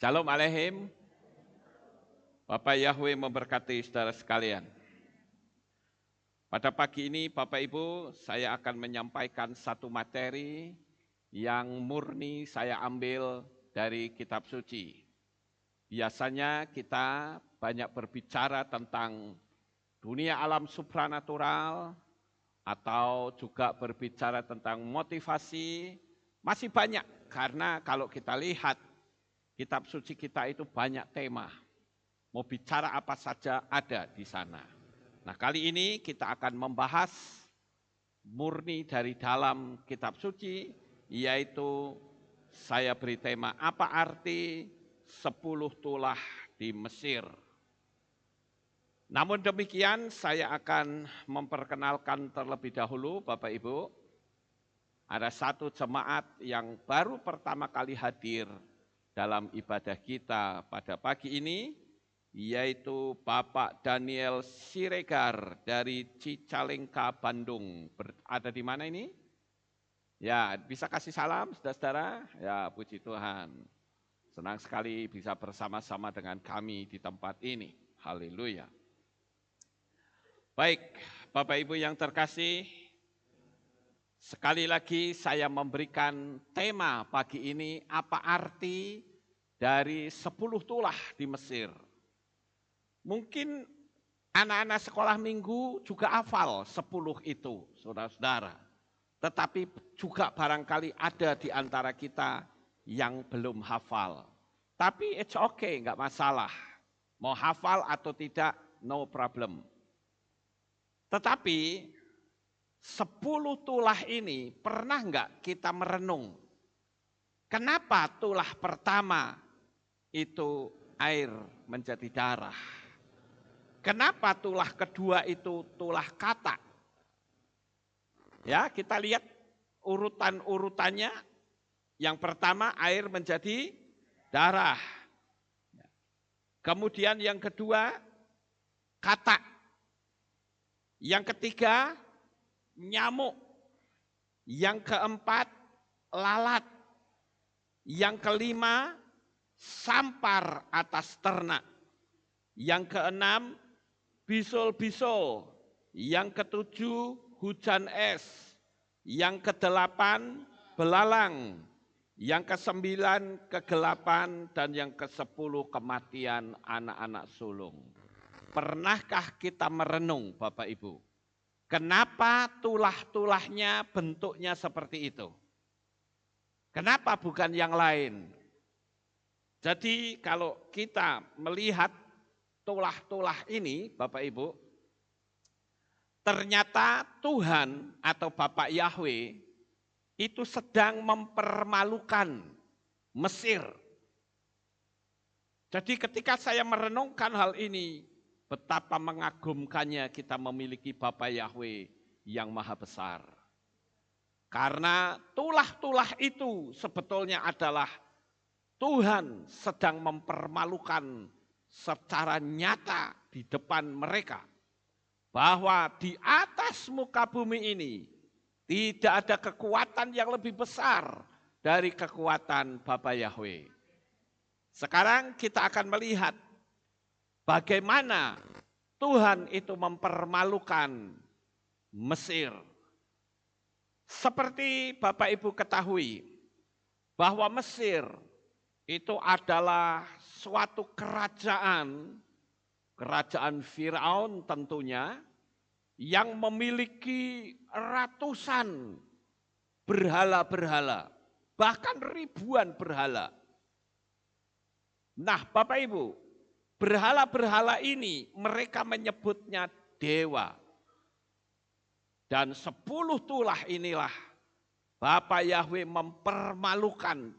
Shalom Aleihim, Bapak Yahweh memberkati saudara sekalian. Pada pagi ini Bapak Ibu, saya akan menyampaikan satu materi yang murni saya ambil dari kitab suci. Biasanya kita banyak berbicara tentang dunia alam supranatural, atau juga berbicara tentang motivasi, masih banyak. Karena kalau kita lihat, kitab suci kita itu banyak tema. Mau bicara apa saja ada di sana. Nah, kali ini kita akan membahas murni dari dalam kitab suci, yaitu saya beri tema apa arti 10 tulah di Mesir. Namun demikian saya akan memperkenalkan terlebih dahulu Bapak Ibu. Ada satu jemaat yang baru pertama kali hadir dalam ibadah kita pada pagi ini, yaitu Bapak Daniel Siregar dari Cicalengka, Bandung. Ada di mana ini? Ya, bisa kasih salam saudara-saudara? Ya, puji Tuhan. Senang sekali bisa bersama-sama dengan kami di tempat ini. Haleluya. Baik, Bapak Ibu yang terkasih, sekali lagi saya memberikan tema pagi ini, apa arti dari 10 tulah di Mesir. Mungkin anak-anak sekolah minggu juga hafal 10 itu, saudara-saudara. Tetapi juga barangkali ada di antara kita yang belum hafal. Tapi it's okay, enggak masalah. Mau hafal atau tidak, no problem. Tetapi 10 tulah ini pernah enggak kita merenung? Kenapa tulah pertama itu air menjadi darah? Kenapa tulah kedua itu tulah kata? Ya, kita lihat urutan-urutannya. Yang pertama air menjadi darah. Kemudian yang kedua kata. Yang ketiga nyamuk. Yang keempat lalat. Yang kelima sampar atas ternak. Yang keenam bisul-bisul. Yang ketujuh hujan es. Yang kedelapan belalang. Yang kesembilan kegelapan dan yang kesepuluh kematian anak-anak sulung. Pernahkah kita merenung Bapak Ibu? Kenapa tulah-tulahnya bentuknya seperti itu? Kenapa bukan yang lain? Jadi kalau kita melihat tulah-tulah ini Bapak Ibu, ternyata Tuhan atau Bapak Yahweh itu sedang mempermalukan Mesir. Jadi ketika saya merenungkan hal ini, betapa mengagumkannya kita memiliki Bapa Yahweh yang maha besar. Karena tulah-tulah itu sebetulnya adalah Tuhan sedang mempermalukan secara nyata di depan mereka. Bahwa di atas muka bumi ini tidak ada kekuatan yang lebih besar dari kekuatan Bapa Yahweh. Sekarang kita akan melihat bagaimana Tuhan itu mempermalukan Mesir. Seperti Bapak Ibu ketahui bahwa Mesir itu adalah suatu kerajaan Firaun tentunya, yang memiliki ratusan berhala-berhala, bahkan ribuan berhala. Nah Bapak Ibu, berhala-berhala ini mereka menyebutnya dewa. Dan 10 tulah inilah Bapa Yahweh mempermalukan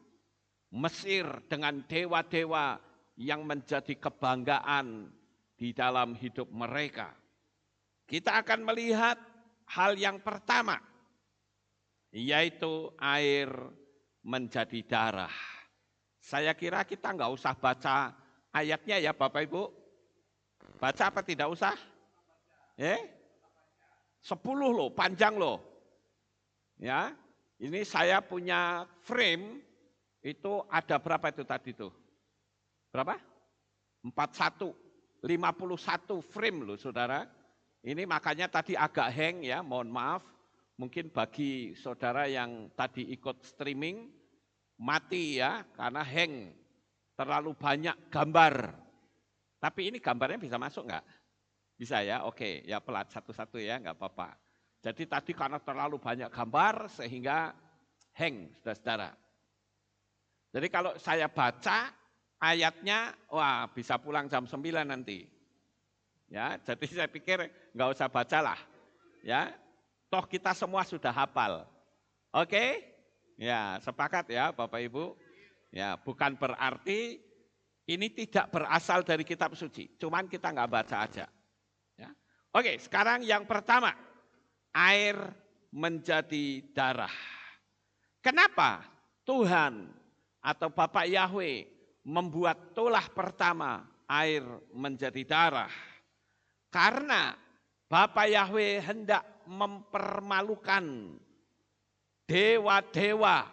Mesir dengan dewa-dewa yang menjadi kebanggaan di dalam hidup mereka. Kita akan melihat hal yang pertama, yaitu air menjadi darah. Saya kira kita nggak usah baca ayatnya ya Bapak Ibu. Baca apa tidak usah? 10 loh, panjang loh. Ya, ini saya punya frame, itu ada berapa itu tadi tuh? berapa? 41, 51 frame loh saudara. Ini makanya tadi agak hang ya, mohon maaf. Mungkin bagi saudara yang tadi ikut streaming, mati ya, karena hang. Terlalu banyak gambar. Tapi ini gambarnya bisa masuk nggak? Bisa ya, oke. Ya pelan satu-satu ya, nggak apa-apa. Jadi tadi karena terlalu banyak gambar sehingga hang, saudara-saudara. Jadi kalau saya baca ayatnya, wah bisa pulang jam 9 nanti. Ya, jadi saya pikir nggak usah bacalah. Ya, toh kita semua sudah hafal. Oke? Ya, sepakat ya Bapak Ibu. Ya, bukan berarti ini tidak berasal dari kitab suci, cuman kita nggak baca aja. Ya. Oke, sekarang yang pertama, air menjadi darah. Kenapa Tuhan atau Bapak Yahweh membuat tulah pertama air menjadi darah? Karena Bapak Yahweh hendak mempermalukan dewa-dewa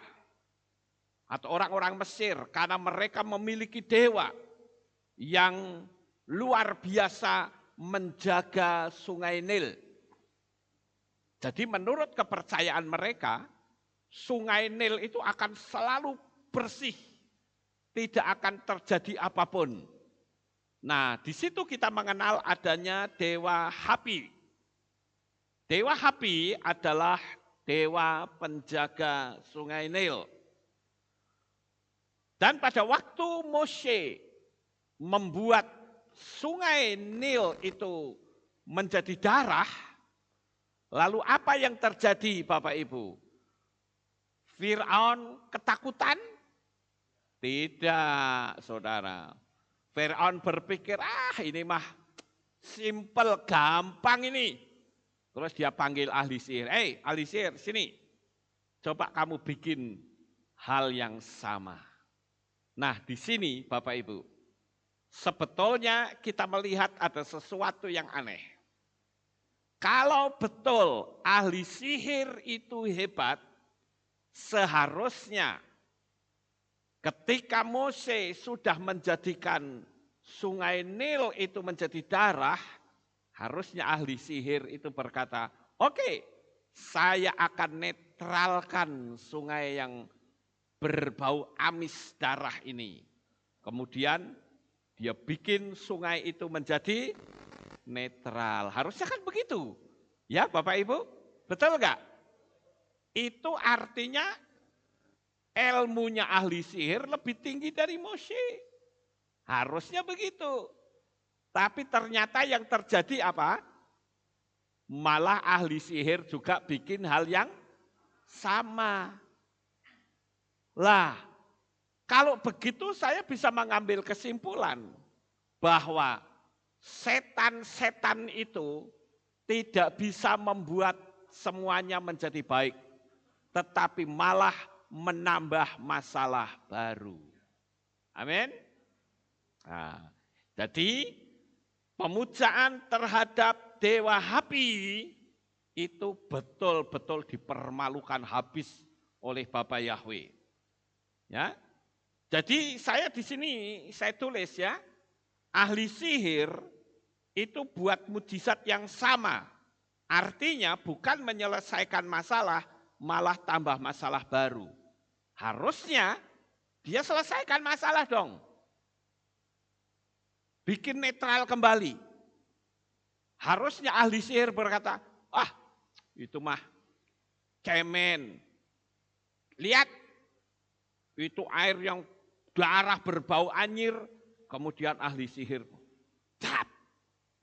atau orang-orang Mesir karena mereka memiliki dewa yang luar biasa menjaga sungai Nil. Jadi menurut kepercayaan mereka, sungai Nil itu akan selalu bersih, tidak akan terjadi apapun. Nah, di situ kita mengenal adanya dewa Hapi. Dewa Hapi adalah dewa penjaga sungai Nil. Dan pada waktu Moshe membuat sungai Nil itu menjadi darah, lalu apa yang terjadi Bapak Ibu? Fir'aun ketakutan? Tidak, saudara. Fir'aun berpikir, ini mah simple, gampang ini. Terus dia panggil ahli sihir, ahli sihir sini, coba kamu bikin hal yang sama. Nah di sini Bapak Ibu, sebetulnya kita melihat ada sesuatu yang aneh. Kalau betul ahli sihir itu hebat, seharusnya ketika Mose sudah menjadikan sungai Nil itu menjadi darah, harusnya ahli sihir itu berkata, oke, saya akan netralkan sungai yang berbau amis darah ini. Kemudian dia bikin sungai itu menjadi netral. Harusnya kan begitu. Ya Bapak Ibu, betul enggak? Itu artinya ilmunya ahli sihir lebih tinggi dari Moshe. Harusnya begitu. Tapi ternyata yang terjadi apa? Malah ahli sihir juga bikin hal yang sama. Lah, kalau begitu saya bisa mengambil kesimpulan bahwa setan-setan itu tidak bisa membuat semuanya menjadi baik, tetapi malah menambah masalah baru. Amin. Nah, jadi pemujaan terhadap dewa Hapi itu betul-betul dipermalukan habis oleh Bapak Yahweh. Ya, jadi saya di sini saya tulis ya, ahli sihir itu buat mujizat yang sama. Artinya bukan menyelesaikan masalah, malah tambah masalah baru. Harusnya dia selesaikan masalah dong. Bikin netral kembali. Harusnya ahli sihir berkata, itu mah cemen. Lihat, itu air yang darah berbau anyir, kemudian ahli sihir,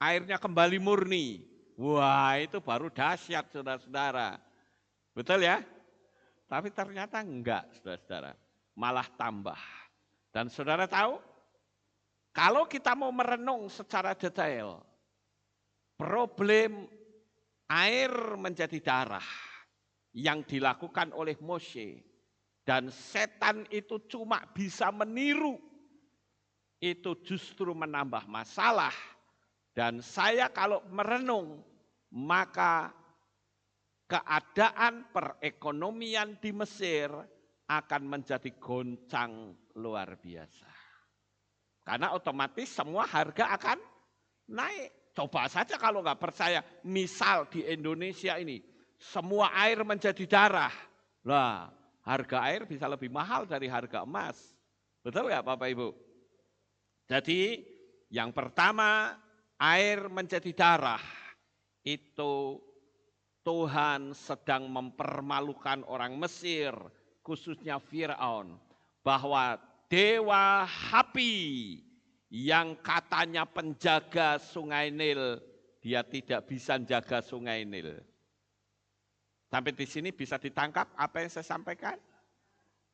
airnya kembali murni. Wah, itu baru dahsyat saudara-saudara. Betul ya? Tapi ternyata enggak saudara-saudara, malah tambah. Dan saudara tahu, kalau kita mau merenung secara detail, problem air menjadi darah yang dilakukan oleh Moshe, dan setan itu cuma bisa meniru, itu justru menambah masalah. Dan saya kalau merenung, maka keadaan perekonomian di Mesir akan menjadi goncang luar biasa. Karena otomatis semua harga akan naik. Coba saja kalau nggak percaya, misal di Indonesia ini, semua air menjadi darah. Lah, harga air bisa lebih mahal dari harga emas. Betul nggak Bapak Ibu? Jadi yang pertama, air menjadi darah. Itu Tuhan sedang mempermalukan orang Mesir, khususnya Firaun, bahwa dewa Hapi yang katanya penjaga sungai Nil, dia tidak bisa jaga sungai Nil. Sampai di sini bisa ditangkap apa yang saya sampaikan?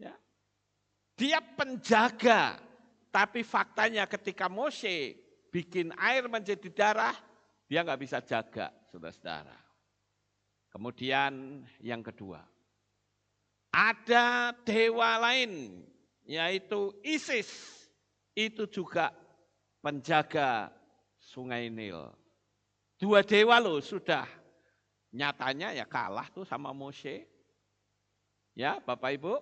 Ya. Dia penjaga, tapi faktanya ketika Mose bikin air menjadi darah, dia nggak bisa jaga, saudara-saudara. Kemudian yang kedua, ada dewa lain, yaitu Isis, itu juga penjaga sungai Nil. Dua dewa loh sudah, nyatanya ya kalah tuh sama Mose. Ya Bapak Ibu,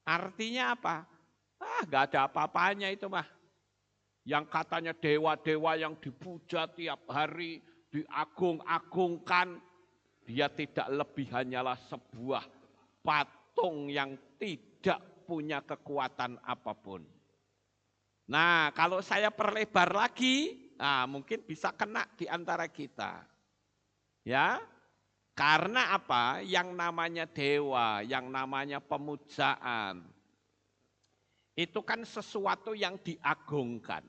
artinya apa? Gak ada apa-apanya itu mah. Yang katanya dewa-dewa yang dipuja tiap hari, diagung-agungkan, dia tidak lebih hanyalah sebuah patung yang tidak punya kekuatan apapun. Nah, kalau saya perlebar lagi, mungkin bisa kena di antara kita. Ya, karena apa? Yang namanya dewa, yang namanya pemujaan, itu kan sesuatu yang diagungkan.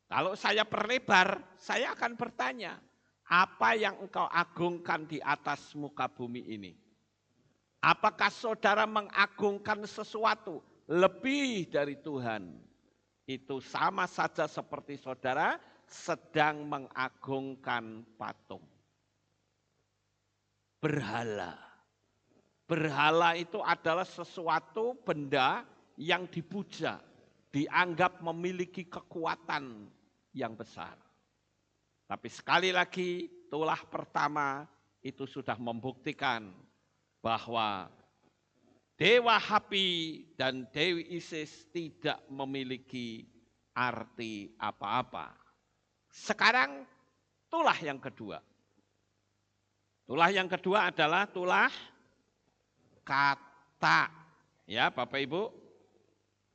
Kalau saya perlebar, saya akan bertanya, apa yang engkau agungkan di atas muka bumi ini? Apakah saudara mengagungkan sesuatu lebih dari Tuhan? Itu sama saja seperti saudara sedang mengagungkan patung. Berhala. Berhala itu adalah sesuatu benda yang dipuja, dianggap memiliki kekuatan yang besar. Tapi sekali lagi, tulah pertama itu sudah membuktikan bahwa Dewa Hapi dan Dewi Isis tidak memiliki arti apa-apa. Sekarang tulah yang kedua. Tulah yang kedua adalah tulah kata. Ya Bapak Ibu,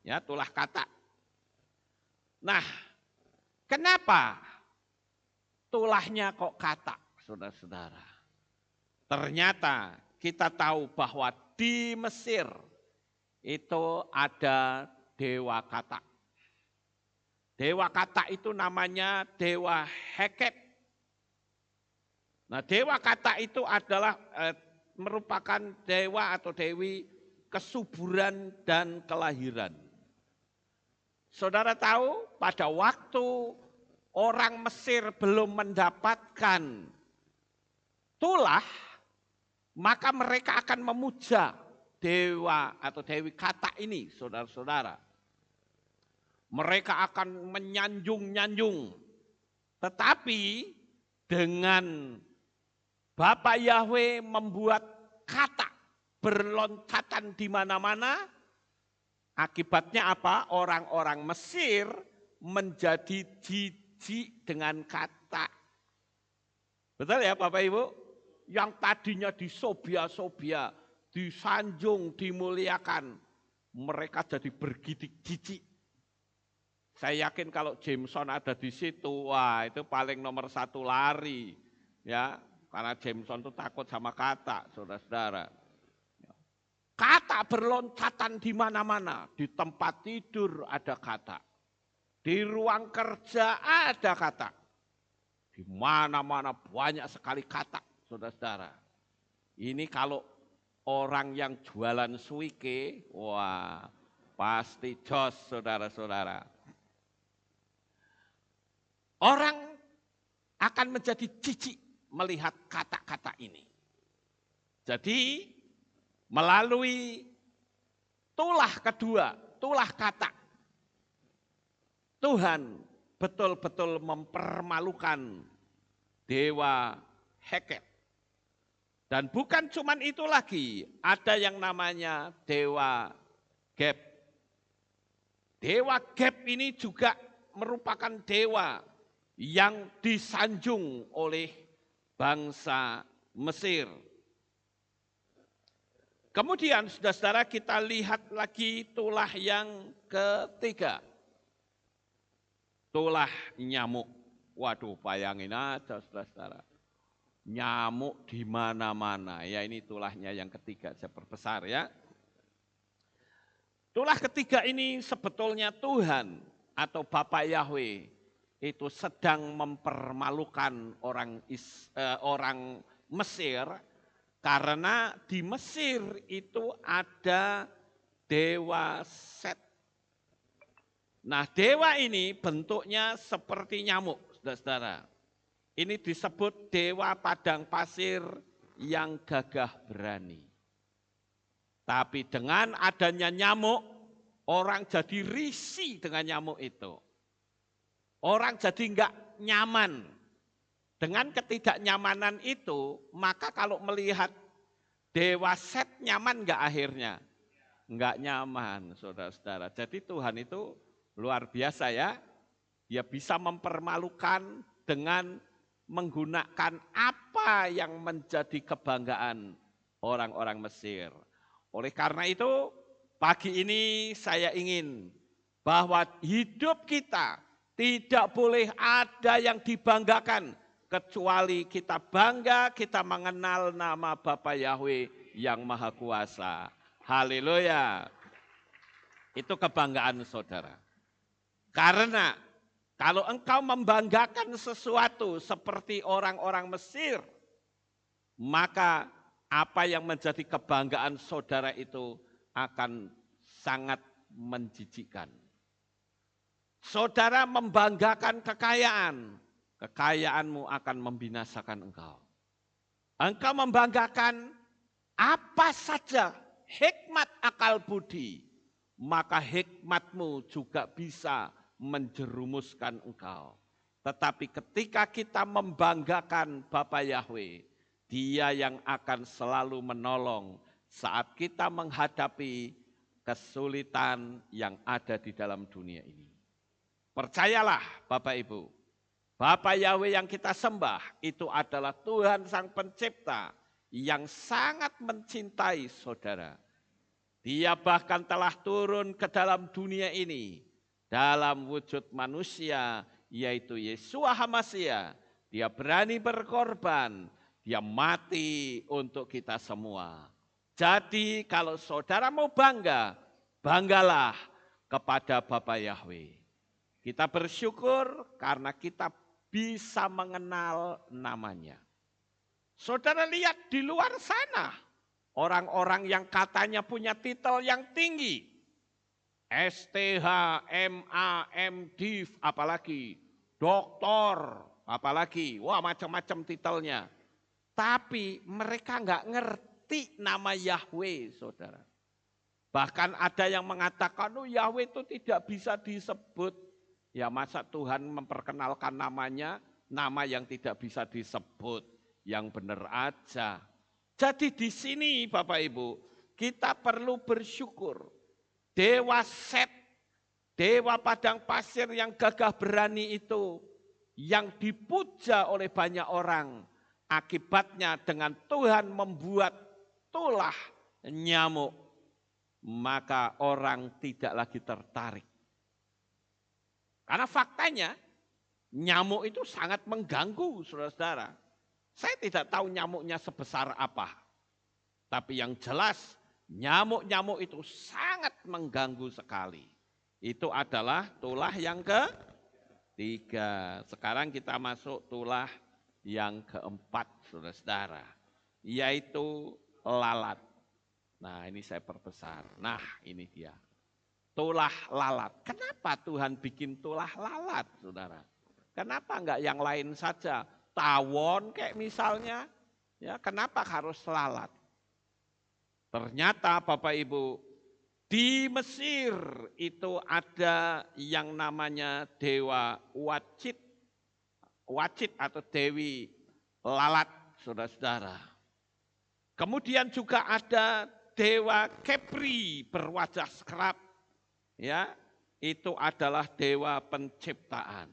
ya tulah kata. Nah, kenapa tulahnya kok kata, saudara-saudara? Ternyata kita tahu bahwa di Mesir itu ada dewa kata. Dewa kata itu namanya dewa Heket. Nah, dewa kata itu adalah merupakan dewa atau dewi kesuburan dan kelahiran. Saudara tahu pada waktu orang Mesir belum mendapatkan tulah, maka mereka akan memuja dewa atau dewi kata ini, saudara-saudara. Mereka akan menyanjung-nyanjung. Tetapi dengan Bapak Yahweh membuat kata berloncatan di mana-mana, akibatnya apa? Orang-orang Mesir menjadi jijik dengan kata. Betul ya Bapak Ibu? Yang tadinya disobia-sobia, disanjung, dimuliakan, mereka jadi bergidik jijik. Saya yakin kalau Jameson ada di situ, wah itu paling nomor satu lari. Ya, karena Jameson itu takut sama kata, saudara-saudara. Kata berloncatan di mana-mana, di tempat tidur ada kata. Di ruang kerja ada kata. Di mana-mana banyak sekali kata, saudara-saudara. Ini kalau orang yang jualan suike, wah pasti jos, saudara-saudara. Orang akan menjadi jijik melihat kata-kata ini. Jadi melalui tulah kedua, tulah kata, Tuhan betul-betul mempermalukan dewa Heket. Dan bukan cuman itu lagi, ada yang namanya dewa Geb. Dewa Geb ini juga merupakan dewa yang disanjung oleh bangsa Mesir. Kemudian saudara-saudara kita lihat lagi tulah yang ketiga. Tulah nyamuk. Waduh, bayangin aja saudara-saudara. Nyamuk di mana-mana. Ya ini tulahnya yang ketiga, saya perbesar ya. Tulah ketiga ini sebetulnya Tuhan atau Bapa Yahweh itu sedang mempermalukan orang Mesir, karena di Mesir itu ada dewa Set. Nah, dewa ini bentuknya seperti nyamuk, saudara-saudara. Ini disebut dewa padang pasir yang gagah berani. Tapi dengan adanya nyamuk, orang jadi risih dengan nyamuk itu. Orang jadi enggak nyaman. Dengan ketidaknyamanan itu, maka kalau melihat dewa Set nyaman enggak akhirnya? Enggak nyaman, saudara-saudara. Jadi Tuhan itu luar biasa ya. Dia bisa mempermalukan dengan menggunakan apa yang menjadi kebanggaan orang-orang Mesir. Oleh karena itu, pagi ini saya ingin bahwa hidup kita tidak boleh ada yang dibanggakan, kecuali kita bangga kita mengenal nama Bapa Yahweh yang Maha Kuasa. Haleluya. Itu kebanggaan saudara. Karena kalau engkau membanggakan sesuatu seperti orang-orang Mesir, maka apa yang menjadi kebanggaan saudara itu akan sangat menjijikkan. Saudara membanggakan kekayaan, kekayaanmu akan membinasakan engkau. Engkau membanggakan apa saja hikmat akal budi, maka hikmatmu juga bisa menjerumuskan engkau. Tetapi ketika kita membanggakan Bapa Yahweh, Dia yang akan selalu menolong saat kita menghadapi kesulitan yang ada di dalam dunia ini. Percayalah Bapak Ibu, Bapa Yahweh yang kita sembah itu adalah Tuhan Sang Pencipta yang sangat mencintai saudara. Dia bahkan telah turun ke dalam dunia ini dalam wujud manusia, yaitu Yeshua HaMasyiah. Dia berani berkorban, dia mati untuk kita semua. Jadi kalau saudara mau bangga, banggalah kepada Bapa Yahweh. Kita bersyukur karena kita bisa mengenal namanya. Saudara lihat di luar sana, orang-orang yang katanya punya titel yang tinggi. STH, MA, MDiv, apalagi doktor, apalagi, wah macam-macam titelnya. Tapi mereka enggak ngerti nama Yahweh, saudara. Bahkan ada yang mengatakan, oh Yahweh itu tidak bisa disebut. Ya masa Tuhan memperkenalkan namanya, nama yang tidak bisa disebut, yang benar aja. Jadi di sini Bapak Ibu, kita perlu bersyukur. Dewa Set, dewa padang pasir yang gagah berani itu, yang dipuja oleh banyak orang. Akibatnya dengan Tuhan membuat tulah nyamuk, maka orang tidak lagi tertarik. Karena faktanya nyamuk itu sangat mengganggu saudara-saudara. Saya tidak tahu nyamuknya sebesar apa. Tapi yang jelas nyamuk-nyamuk itu sangat mengganggu sekali. Itu adalah tulah yang ketiga. Sekarang kita masuk tulah yang keempat saudara-saudara. Yaitu lalat. Nah ini saya perbesar. Nah ini dia. Tulah lalat. Kenapa Tuhan bikin tulah lalat, saudara? Kenapa enggak yang lain saja? Tawon kayak misalnya. Ya, kenapa harus lalat? Ternyata Bapak Ibu, di Mesir itu ada yang namanya dewa Wacit. Wacit atau dewi lalat, saudara-saudara. Kemudian juga ada dewa Kepri berwajah sekerap. Ya, itu adalah dewa penciptaan.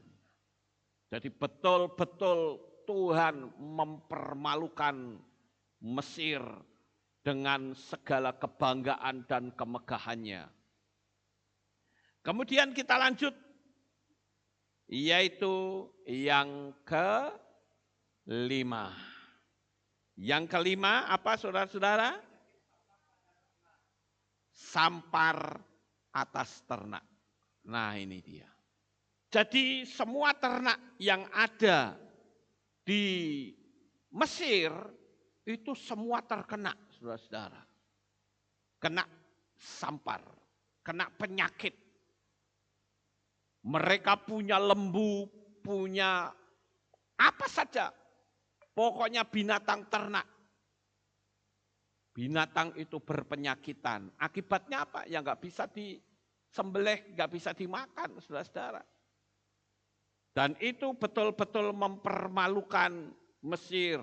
Jadi betul-betul Tuhan mempermalukan Mesir dengan segala kebanggaan dan kemegahannya. Kemudian kita lanjut, yaitu yang kelima. Yang kelima apa saudara-saudara? Sampar atas ternak. Nah ini dia. Jadi semua ternak yang ada di Mesir itu semua terkena, saudara-saudara. Kena sampar, kena penyakit. Mereka punya lembu, punya apa saja. Pokoknya binatang ternak. Binatang itu berpenyakitan. Akibatnya apa? Ya nggak bisa disembelih, nggak bisa dimakan, saudara-saudara. Dan itu betul-betul mempermalukan Mesir.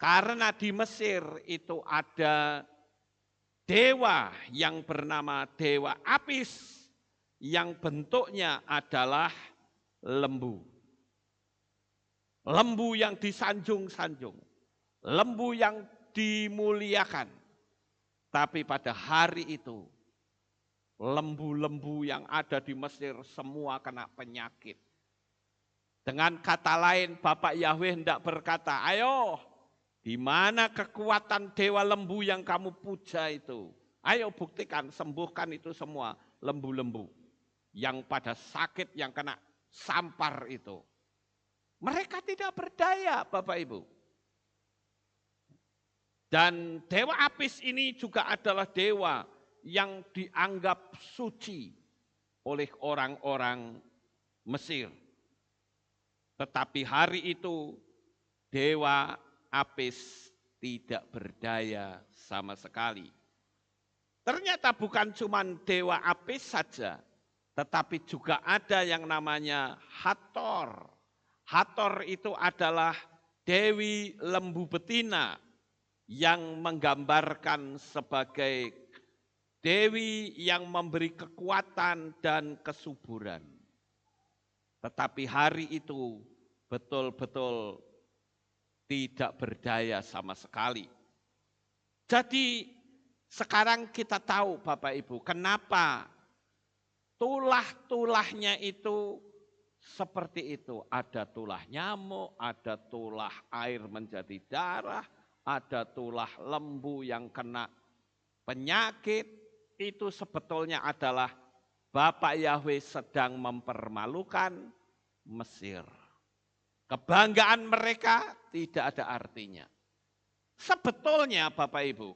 Karena di Mesir itu ada dewa yang bernama Dewa Apis yang bentuknya adalah lembu. Lembu yang disanjung-sanjung, lembu yang dimuliakan. Tapi pada hari itu, lembu-lembu yang ada di Mesir semua kena penyakit. Dengan kata lain, Bapak Yahweh hendak berkata, ayo, di mana kekuatan dewa lembu yang kamu puja itu? Ayo buktikan, sembuhkan itu semua lembu-lembu yang pada sakit, yang kena sampar itu. Mereka tidak berdaya, Bapak Ibu. Dan Dewa Apis ini juga adalah dewa yang dianggap suci oleh orang-orang Mesir. Tetapi hari itu Dewa Apis tidak berdaya sama sekali. Ternyata bukan cuma Dewa Apis saja, tetapi juga ada yang namanya Hathor. Hathor itu adalah dewi lembu betina yang menggambarkan sebagai dewi yang memberi kekuatan dan kesuburan. Tetapi hari itu betul-betul tidak berdaya sama sekali. Jadi sekarang kita tahu Bapak Ibu, kenapa tulah-tulahnya itu seperti itu. Ada tulah nyamuk, ada tulah air menjadi darah, ada tulah lembu yang kena penyakit. Itu sebetulnya adalah Bapak Yahweh sedang mempermalukan Mesir. Kebanggaan mereka tidak ada artinya. Sebetulnya Bapak Ibu,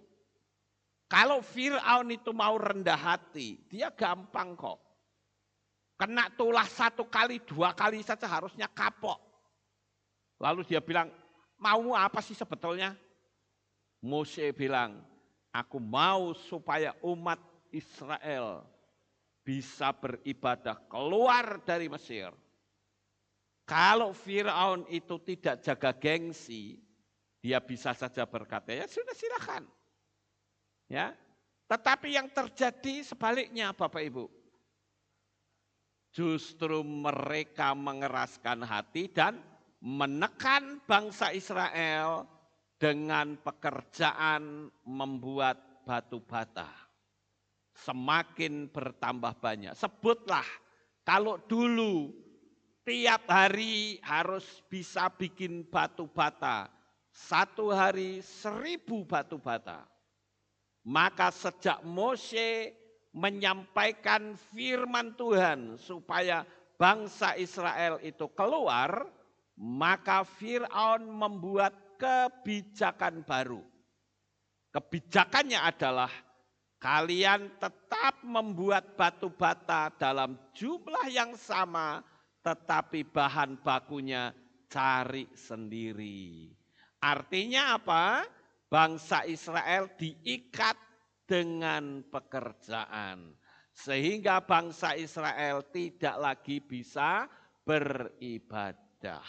kalau Fir'aun itu mau rendah hati, dia gampang kok. Kena tulah 1 kali, 2 kali saja harusnya kapok. Lalu dia bilang, mau apa sih sebetulnya? Mose bilang, aku mau supaya umat Israel bisa beribadah keluar dari Mesir. Kalau Fir'aun itu tidak jaga gengsi, dia bisa saja berkata, ya sudah silakan. Ya, tetapi yang terjadi sebaliknya Bapak Ibu. Justru mereka mengeraskan hati dan menekan bangsa Israel dengan pekerjaan membuat batu bata. Semakin bertambah banyak. Sebutlah kalau dulu tiap hari harus bisa bikin batu bata. 1 hari 1000 batu bata. Maka sejak Mose menyampaikan firman Tuhan supaya bangsa Israel itu keluar, maka Fir'aun membuat kebijakan baru. Kebijakannya adalah kalian tetap membuat batu bata dalam jumlah yang sama, tetapi bahan bakunya cari sendiri. Artinya apa? Bangsa Israel diikat dengan pekerjaan. Sehingga bangsa Israel tidak lagi bisa beribadah.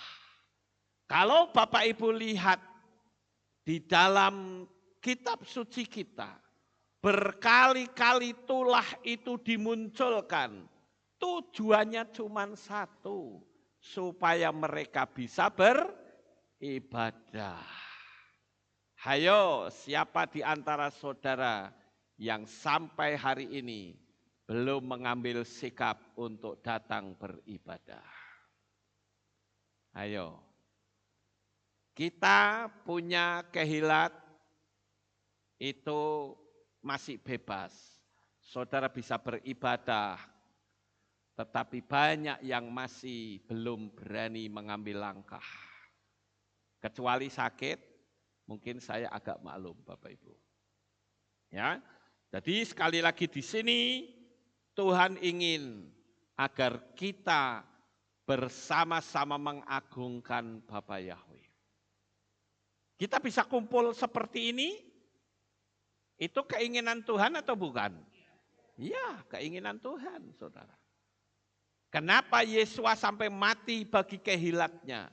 Kalau Bapak Ibu lihat di dalam kitab suci kita, berkali-kali tulah itu dimunculkan Tujuannya cuma satu, supaya mereka bisa beribadah. Hayo, siapa di antara saudara yang sampai hari ini belum mengambil sikap untuk datang beribadah? Ayo, kita punya kehilat itu masih bebas. Saudara bisa beribadah, tetapi banyak yang masih belum berani mengambil langkah. Kecuali sakit, mungkin saya agak maklum Bapak Ibu. Ya, jadi sekali lagi di sini Tuhan ingin agar kita bersama-sama mengagungkan Bapa Yahweh. Kita bisa kumpul seperti ini, itu keinginan Tuhan atau bukan? Iya, keinginan Tuhan, saudara. Kenapa Yesua sampai mati bagi kehilatnya?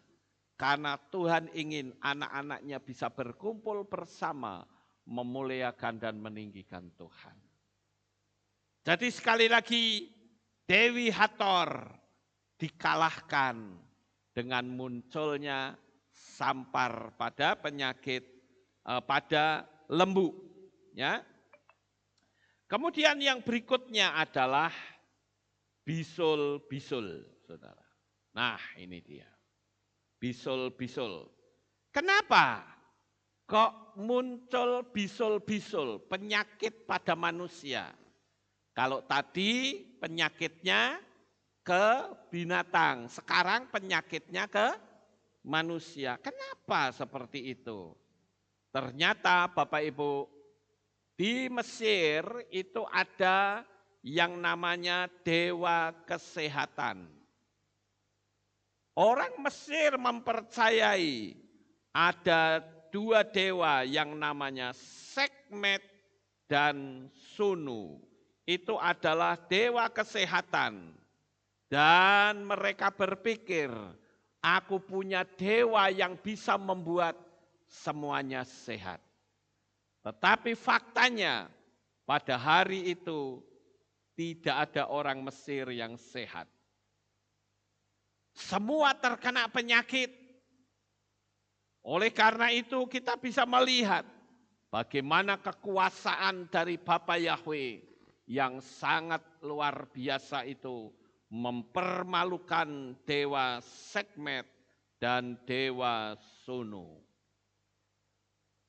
Karena Tuhan ingin anak-anaknya bisa berkumpul bersama, memuliakan dan meninggikan Tuhan. Jadi sekali lagi, Dewi Hathor dikalahkan dengan munculnya sampar pada penyakit pada lembu. Ya. Kemudian yang berikutnya adalah bisul-bisul, saudara. Nah ini dia, bisul-bisul. Kenapa kok muncul bisul-bisul, penyakit pada manusia? Kalau tadi penyakitnya ke binatang, sekarang penyakitnya ke manusia. Kenapa seperti itu? Ternyata Bapak Ibu, di Mesir itu ada yang namanya dewa kesehatan. Orang Mesir mempercayai ada dua dewa yang namanya Sekhmet dan Sunu. Itu adalah dewa kesehatan. Dan mereka berpikir, aku punya dewa yang bisa membuat semuanya sehat. Tetapi faktanya pada hari itu tidak ada orang Mesir yang sehat. Semua terkena penyakit. Oleh karena itu kita bisa melihat bagaimana kekuasaan dari Bapa Yahweh yang sangat luar biasa itu mempermalukan dewa Sekhmet dan dewa Sunu.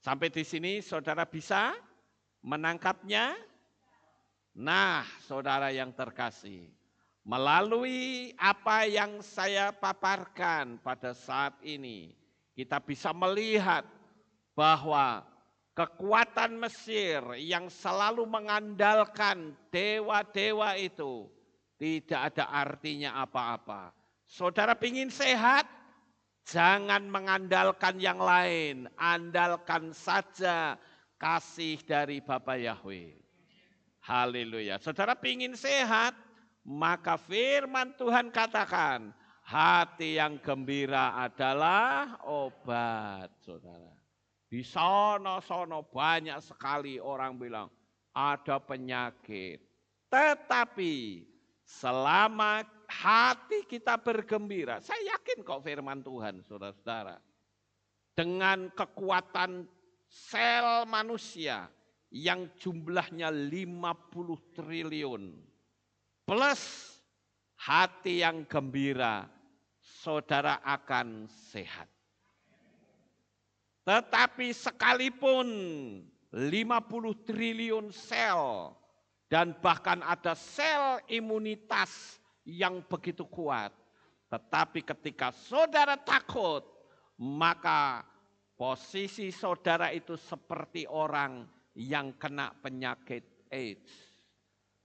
Sampai di sini saudara bisa menangkapnya? Nah, saudara yang terkasih, melalui apa yang saya paparkan pada saat ini, kita bisa melihat bahwa kekuatan Mesir yang selalu mengandalkan dewa-dewa itu tidak ada artinya apa-apa. Saudara ingin sehat? Jangan mengandalkan yang lain, andalkan saja kasih dari Bapa Yahweh. Haleluya. Saudara ingin sehat, maka firman Tuhan katakan, hati yang gembira adalah obat, saudara. Di sono-sono banyak sekali orang bilang ada penyakit. Tetapi selama hati kita bergembira, saya yakin kok firman Tuhan, saudara-saudara. Dengan kekuatan sel manusia yang jumlahnya 50 triliun. Plus hati yang gembira, saudara akan sehat. Tetapi sekalipun 50 triliun sel dan bahkan ada sel imunitas yang begitu kuat. Tetapi ketika saudara takut, maka posisi saudara itu seperti orang yang kena penyakit AIDS.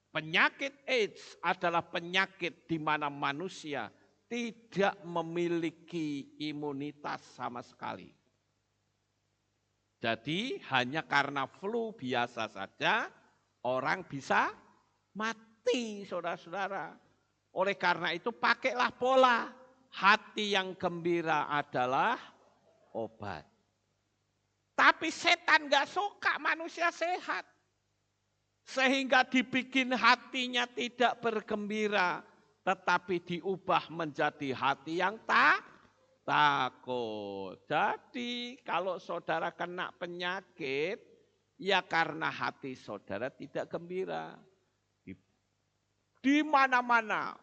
Penyakit AIDS adalah penyakit di mana manusia tidak memiliki imunitas sama sekali. Jadi hanya karena flu biasa saja orang bisa mati, saudara-saudara. Oleh karena itu pakailah pola, hati yang gembira adalah obat. Tapi setan gak suka manusia sehat. Sehingga dibikin hatinya tidak bergembira. tetapi diubah menjadi hati yang takut. Jadi kalau saudara kena penyakit, ya karena hati saudara tidak gembira. Di mana-mana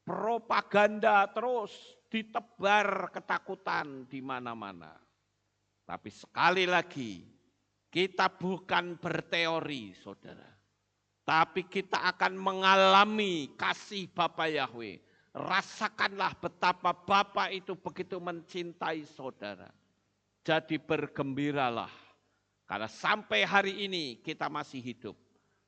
propaganda terus ditebar ketakutan di mana-mana. Tapi sekali lagi, kita bukan berteori, saudara. Tapi kita akan mengalami kasih Bapa Yahweh. Rasakanlah betapa Bapa itu begitu mencintai saudara. Jadi bergembiralah. Karena sampai hari ini kita masih hidup.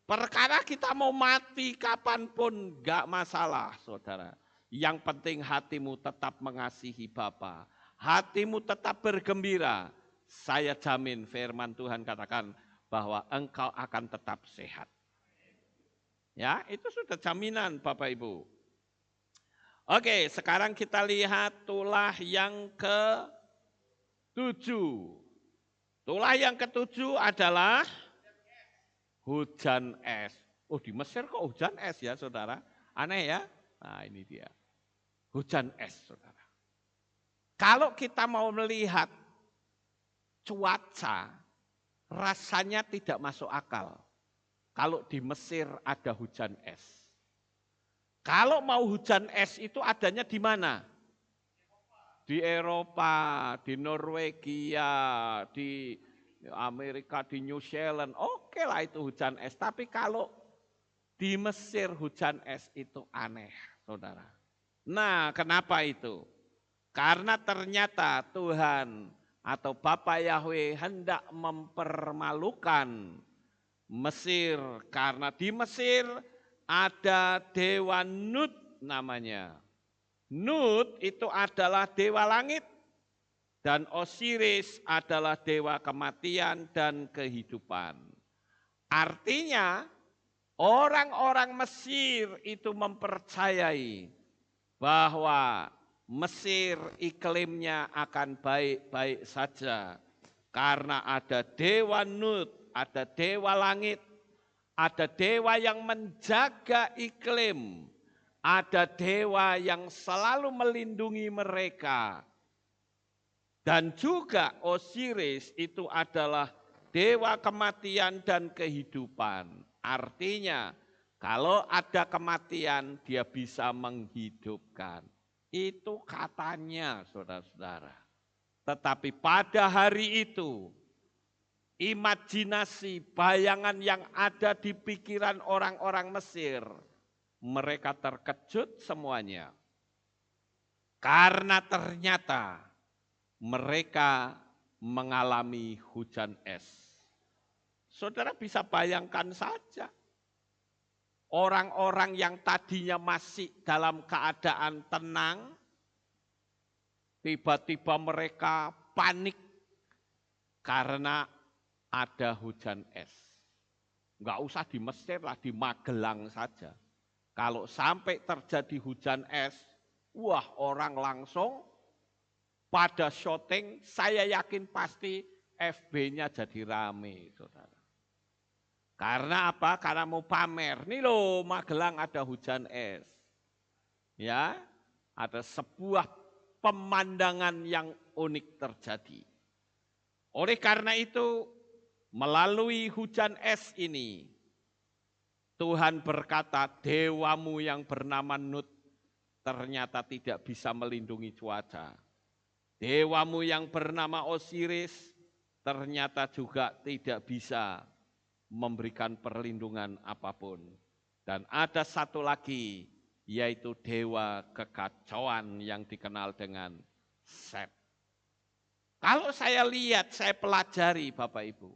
Perkara kita mau mati kapanpun gak masalah, saudara. Yang penting hatimu tetap mengasihi Bapa. Hatimu tetap bergembira. Saya jamin firman Tuhan katakan bahwa engkau akan tetap sehat. Ya, itu sudah jaminan Bapak Ibu. Oke, sekarang kita lihat tulah yang ke-7. Tulah yang ke-7 adalah hujan es. Oh, di Mesir kok hujan es ya, saudara? Aneh ya? Nah, ini dia. Hujan es, saudara. Kalau kita mau melihat cuaca, rasanya tidak masuk akal. Kalau di Mesir ada hujan es. Kalau mau hujan es itu adanya di mana? Di Eropa, di Norwegia, di Amerika, di New Zealand. Oke lah itu hujan es. Tapi kalau di Mesir hujan es itu aneh, saudara. Nah, kenapa itu? Karena ternyata Tuhan atau Bapa Yahweh hendak mempermalukan Mesir. Karena di Mesir ada dewa Nut namanya. Nut itu adalah dewa langit dan Osiris adalah dewa kematian dan kehidupan. Artinya orang-orang Mesir itu mempercayai bahwa Mesir iklimnya akan baik-baik saja karena ada dewa Nut, ada dewa langit, ada dewa yang menjaga iklim. Ada dewa yang selalu melindungi mereka. Dan juga Osiris itu adalah dewa kematian dan kehidupan. Artinya kalau ada kematian dia bisa menghidupkan. Itu katanya saudara-saudara. Tetapi pada hari itu imajinasi bayangan yang ada di pikiran orang-orang Mesir, mereka terkejut semuanya. Karena ternyata mereka mengalami hujan es. Saudara bisa bayangkan saja. Orang-orang yang tadinya masih dalam keadaan tenang, tiba-tiba mereka panik karena ada hujan es. Enggak usah di Mesir lah, di Magelang saja. Kalau sampai terjadi hujan es, wah orang langsung pada syuting, saya yakin pasti FB-nya jadi rame, saudara. Karena apa? Karena mau pamer. Nih loh Magelang ada hujan es. Ya, ada sebuah pemandangan yang unik terjadi. Oleh karena itu, melalui hujan es ini, Tuhan berkata, dewamu yang bernama Nut ternyata tidak bisa melindungi cuaca. Dewamu yang bernama Osiris ternyata juga tidak bisa memberikan perlindungan apapun. Dan ada satu lagi, yaitu dewa kekacauan yang dikenal dengan Set. Kalau saya lihat, saya pelajari Bapak Ibu,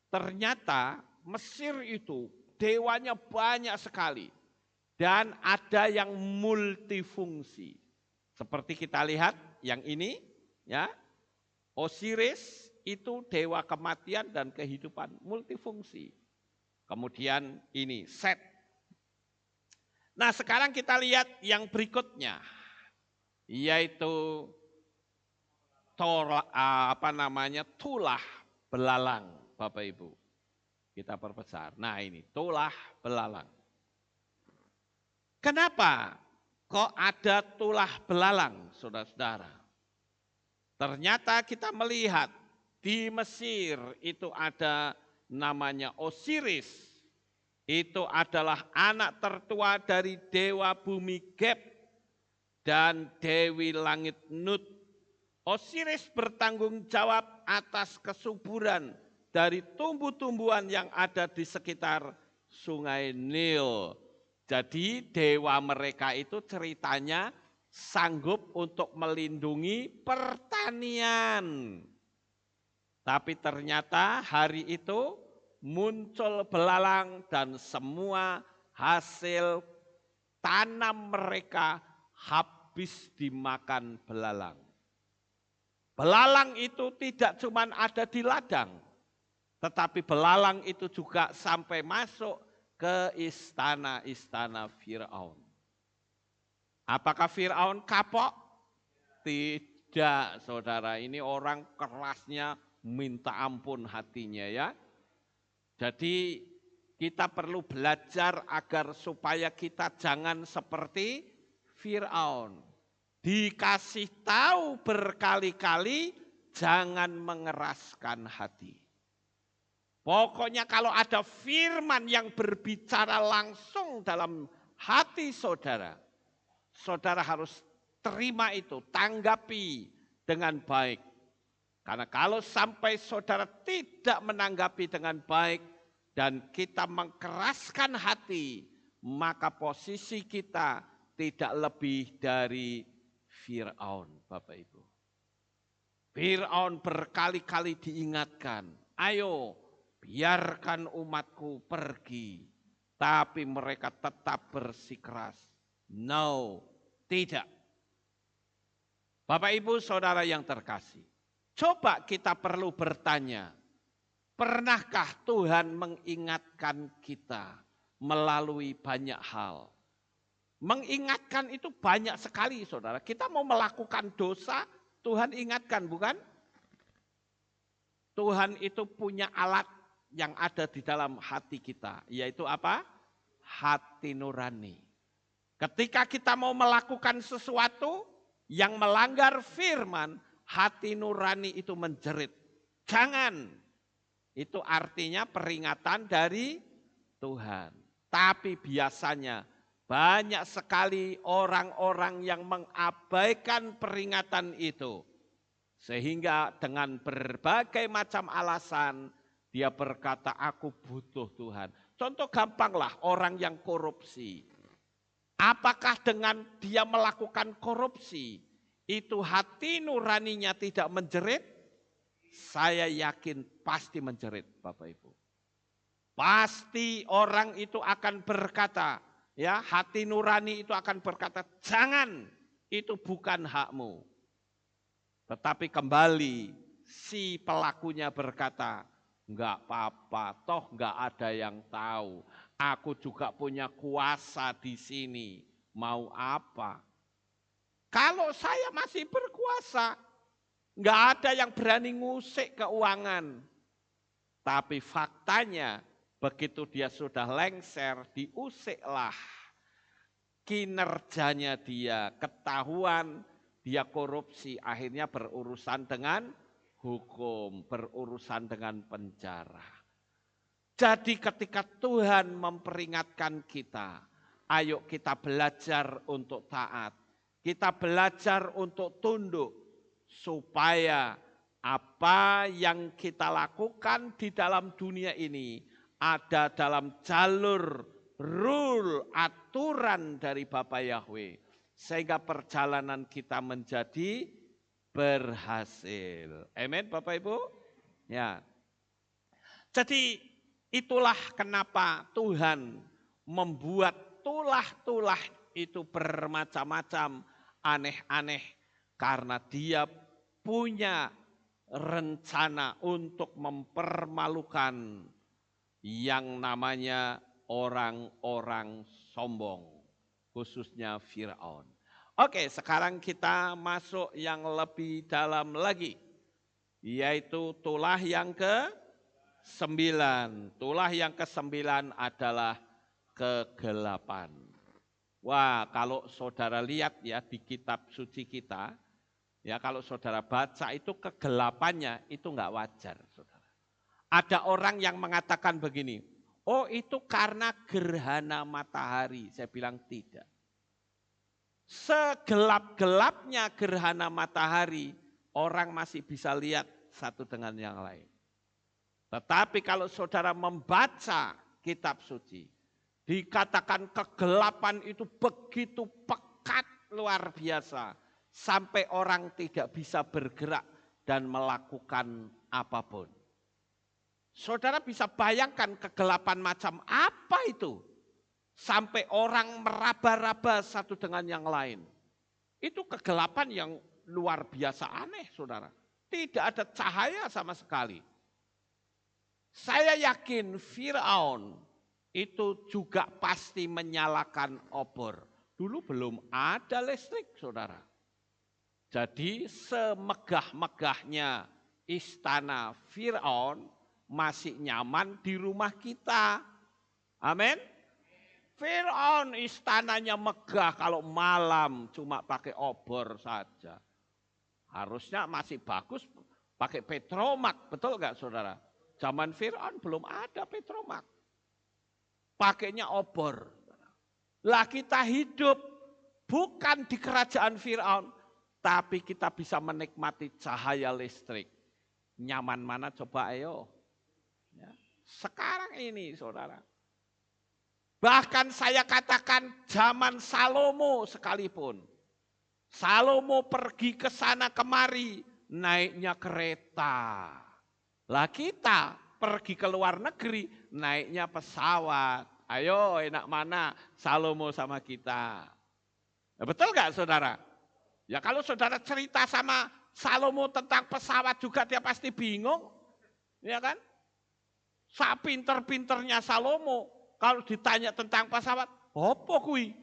ternyata Mesir itu dewanya banyak sekali dan ada yang multifungsi. Seperti kita lihat yang ini, ya. Osiris itu dewa kematian dan kehidupan, multifungsi. Kemudian ini Set. Nah, sekarang kita lihat yang berikutnya, yaitu tulah belalang, Bapak Ibu. Kita perbesar. Nah ini, tulah belalang. Kenapa kok ada tulah belalang, saudara-saudara. Ternyata kita melihat di Mesir itu ada namanya Osiris. Itu adalah anak tertua dari dewa bumi Geb dan Dewi Langit Nut. Osiris bertanggung jawab atas kesuburan dari tumbuh-tumbuhan yang ada di sekitar Sungai Nil. Jadi dewa mereka itu ceritanya sanggup untuk melindungi pertanian. Tapi ternyata hari itu muncul belalang dan semua hasil tanam mereka habis dimakan belalang. Belalang itu tidak cuma ada di ladang, tetapi belalang itu juga sampai masuk ke istana-istana Firaun. Apakah Firaun kapok? Tidak, saudara. Ini orang kerasnya minta ampun hatinya ya. Jadi kita perlu belajar agar supaya kita jangan seperti Firaun. Dikasih tahu berkali-kali, jangan mengeraskan hati. Pokoknya kalau ada firman yang berbicara langsung dalam hati saudara, saudara harus terima itu, tanggapi dengan baik. Karena kalau sampai saudara tidak menanggapi dengan baik dan kita mengeraskan hati, maka posisi kita tidak lebih dari Firaun, Bapak Ibu. Firaun berkali-kali diingatkan, ayo biarkan umatku pergi. Tapi mereka tetap bersikeras. No, tidak. Bapak Ibu Saudara yang terkasih, coba kita perlu bertanya, pernahkah Tuhan mengingatkan kita melalui banyak hal? Mengingatkan itu banyak sekali saudara. Kita mau melakukan dosa, Tuhan ingatkan bukan? Tuhan itu punya alat yang ada di dalam hati kita. Yaitu apa? Hati nurani. Ketika kita mau melakukan sesuatu yang melanggar firman, hati nurani itu menjerit. Jangan. Itu artinya peringatan dari Tuhan. Tapi biasanya banyak sekali orang-orang yang mengabaikan peringatan itu. Sehingga dengan berbagai macam alasan dia berkata aku butuh Tuhan. Contoh gampanglah orang yang korupsi. Apakah dengan dia melakukan korupsi itu hati nuraninya tidak menjerit? Saya yakin pasti menjerit Bapak Ibu. Pasti orang itu akan berkata, ya hati nurani itu akan berkata, jangan, itu bukan hakmu. Tetapi kembali si pelakunya berkata, enggak apa-apa, toh enggak ada yang tahu. Aku juga punya kuasa di sini, mau apa? Kalau saya masih berkuasa, enggak ada yang berani ngusik keuangan. Tapi faktanya, begitu dia sudah lengser, diusiklah kinerjanya dia, ketahuan dia korupsi, akhirnya berurusan dengan hukum, berurusan dengan penjara. Jadi ketika Tuhan memperingatkan kita, ayo kita belajar untuk taat, kita belajar untuk tunduk, supaya apa yang kita lakukan di dalam dunia ini ada dalam jalur rule, aturan dari Bapa Yahweh. Sehingga perjalanan kita menjadi berhasil. Amin Bapak Ibu? Ya. Jadi itulah kenapa Tuhan membuat tulah-tulah itu bermacam-macam aneh-aneh. Karena dia punya rencana untuk mempermalukan yang namanya orang-orang sombong, khususnya Firaun. Oke, sekarang kita masuk yang lebih dalam lagi, yaitu tulah yang ke-9. Tulah yang ke-9 adalah kegelapan. Wah, kalau saudara lihat ya di kitab suci kita, ya kalau saudara baca itu kegelapannya itu enggak wajar, saudara. Ada orang yang mengatakan begini, oh itu karena gerhana matahari. Saya bilang tidak. Segelap-gelapnya gerhana matahari, orang masih bisa lihat satu dengan yang lain. Tetapi kalau saudara membaca kitab suci, dikatakan kegelapan itu begitu pekat luar biasa. Sampai orang tidak bisa bergerak dan melakukan apapun. Saudara bisa bayangkan kegelapan macam apa itu? Sampai orang meraba-raba satu dengan yang lain. Itu kegelapan yang luar biasa aneh, saudara. Tidak ada cahaya sama sekali. Saya yakin Firaun itu juga pasti menyalakan obor. Dulu belum ada listrik, saudara. Jadi semegah-megahnya istana Firaun masih nyaman di rumah kita. Amin. Firaun istananya megah kalau malam cuma pakai obor saja. Harusnya masih bagus pakai petromak, betul nggak saudara? Zaman Firaun belum ada petromak. Pakainya obor. Lah kita hidup bukan di kerajaan Firaun, tapi kita bisa menikmati cahaya listrik. Nyaman mana coba ayo. Ya. Sekarang ini saudara. Bahkan saya katakan zaman Salomo sekalipun. Salomo pergi ke sana kemari naiknya kereta. Lah kita pergi ke luar negeri naiknya pesawat. Ayo enak mana Salomo sama kita. Ya, betul gak saudara? Ya kalau saudara cerita sama Salomo tentang pesawat juga dia pasti bingung. Ya kan? Sapinter-pinternya Salomo. Kalau ditanya tentang pesawat, apa kui?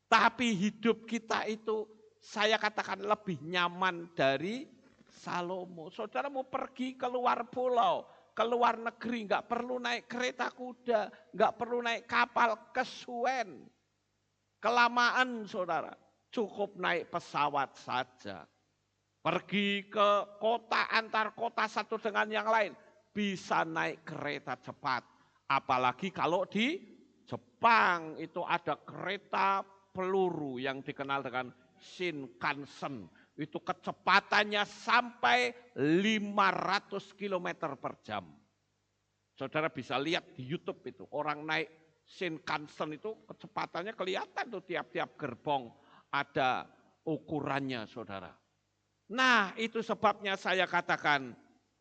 Tapi hidup kita itu saya katakan lebih nyaman dari Salomo. Saudara mau pergi ke luar pulau, ke luar negeri, nggak perlu naik kereta kuda, nggak perlu naik kapal, kesuwen. Kelamaan saudara, cukup naik pesawat saja. Pergi ke kota, antar kota satu dengan yang lain, bisa naik kereta cepat. Apalagi kalau di Jepang itu ada kereta peluru yang dikenal dengan Shinkansen. Itu kecepatannya sampai 500 km per jam. Saudara bisa lihat di YouTube itu, orang naik Shinkansen itu kecepatannya kelihatan tuh tiap-tiap gerbong ada ukurannya saudara. Nah itu sebabnya saya katakan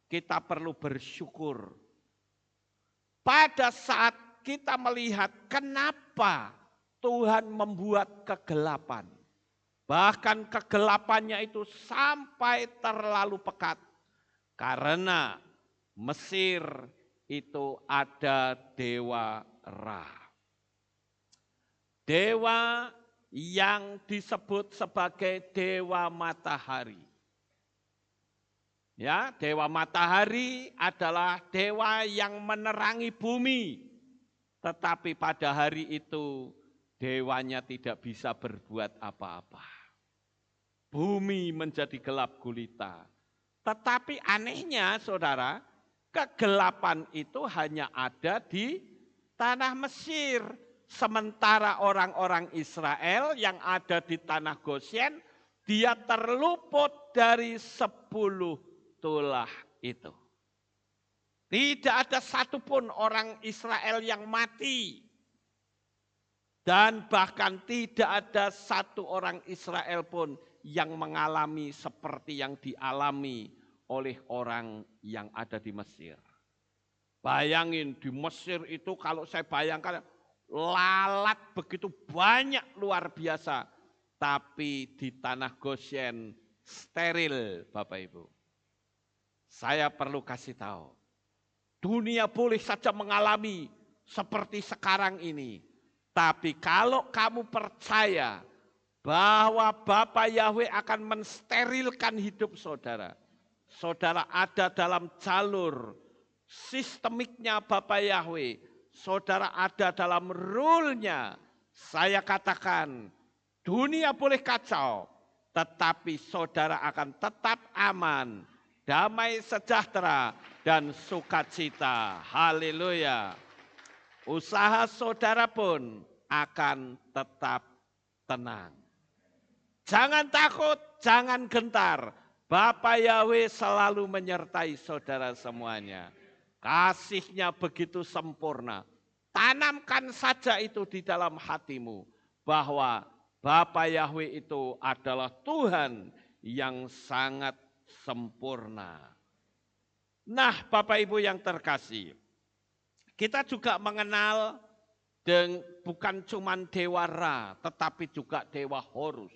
kita perlu bersyukur. Pada saat kita melihat kenapa Tuhan membuat kegelapan. Bahkan kegelapannya itu sampai terlalu pekat. Karena Mesir itu ada dewa Ra. Dewa yang disebut sebagai dewa matahari. Ya, dewa matahari adalah dewa yang menerangi bumi. Tetapi pada hari itu dewanya tidak bisa berbuat apa-apa. Bumi menjadi gelap gulita. Tetapi anehnya saudara, kegelapan itu hanya ada di tanah Mesir. Sementara orang-orang Israel yang ada di tanah Goshen, dia terluput dari 10 tulah itu. Tidak ada satupun orang Israel yang mati. Dan bahkan tidak ada satu orang Israel pun yang mengalami seperti yang dialami oleh orang yang ada di Mesir. Bayangin di Mesir itu kalau saya bayangkan lalat begitu banyak luar biasa. Tapi di tanah Goshen steril Bapak Ibu. Saya perlu kasih tahu. Dunia boleh saja mengalami seperti sekarang ini. Tapi kalau kamu percaya bahwa Bapa Yahweh akan mensterilkan hidup saudara. Saudara ada dalam jalur sistemiknya Bapa Yahweh. Saudara ada dalam rule-nya. Saya katakan, dunia boleh kacau, tetapi saudara akan tetap aman, damai sejahtera, dan sukacita. Haleluya. Usaha saudara pun akan tetap tenang. Jangan takut, jangan gentar. Bapa Yahweh selalu menyertai saudara semuanya. Kasih-Nya begitu sempurna. Tanamkan saja itu di dalam hatimu. Bahwa Bapa Yahweh itu adalah Tuhan yang sangat sempurna. Nah, Bapak Ibu yang terkasih, kita juga mengenal bukan cuma Dewa Ra, tetapi juga Dewa Horus.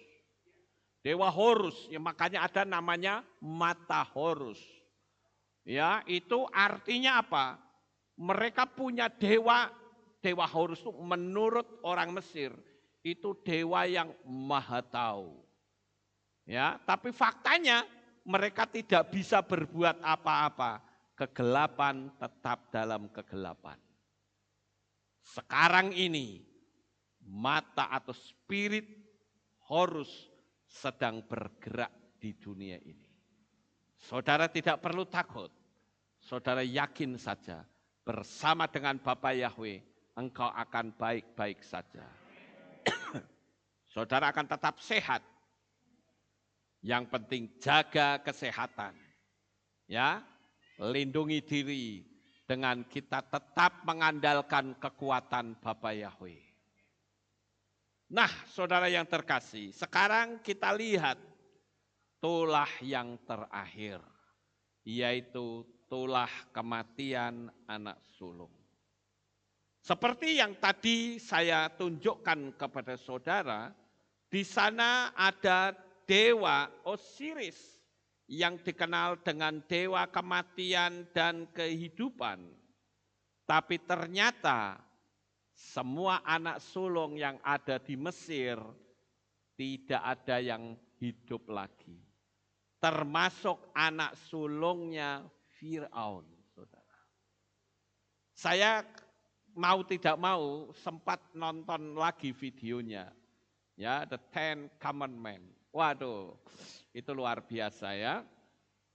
Dewa Horus, ya makanya ada namanya mata Horus. Ya, itu artinya apa? Mereka punya dewa Horus itu menurut orang Mesir itu dewa yang maha tahu. Ya, tapi faktanya mereka tidak bisa berbuat apa-apa. Kegelapan tetap dalam kegelapan. Sekarang ini mata atau spirit Horus sedang bergerak di dunia ini. Saudara tidak perlu takut. Saudara yakin saja bersama dengan Bapa Yahweh engkau akan baik-baik saja. Saudara akan tetap sehat. Yang penting jaga kesehatan. Ya, lindungi diri dengan kita tetap mengandalkan kekuatan Bapa Yahweh. Nah, saudara yang terkasih, sekarang kita lihat tulah yang terakhir, yaitu tulah kematian anak sulung. Seperti yang tadi saya tunjukkan kepada saudara, di sana ada dewa Osiris yang dikenal dengan dewa kematian dan kehidupan. Tapi ternyata semua anak sulung yang ada di Mesir tidak ada yang hidup lagi. Termasuk anak sulungnya Firaun, saudara. Saya mau tidak mau sempat nonton lagi videonya. Ya, The Ten Commandments. Waduh, itu luar biasa ya.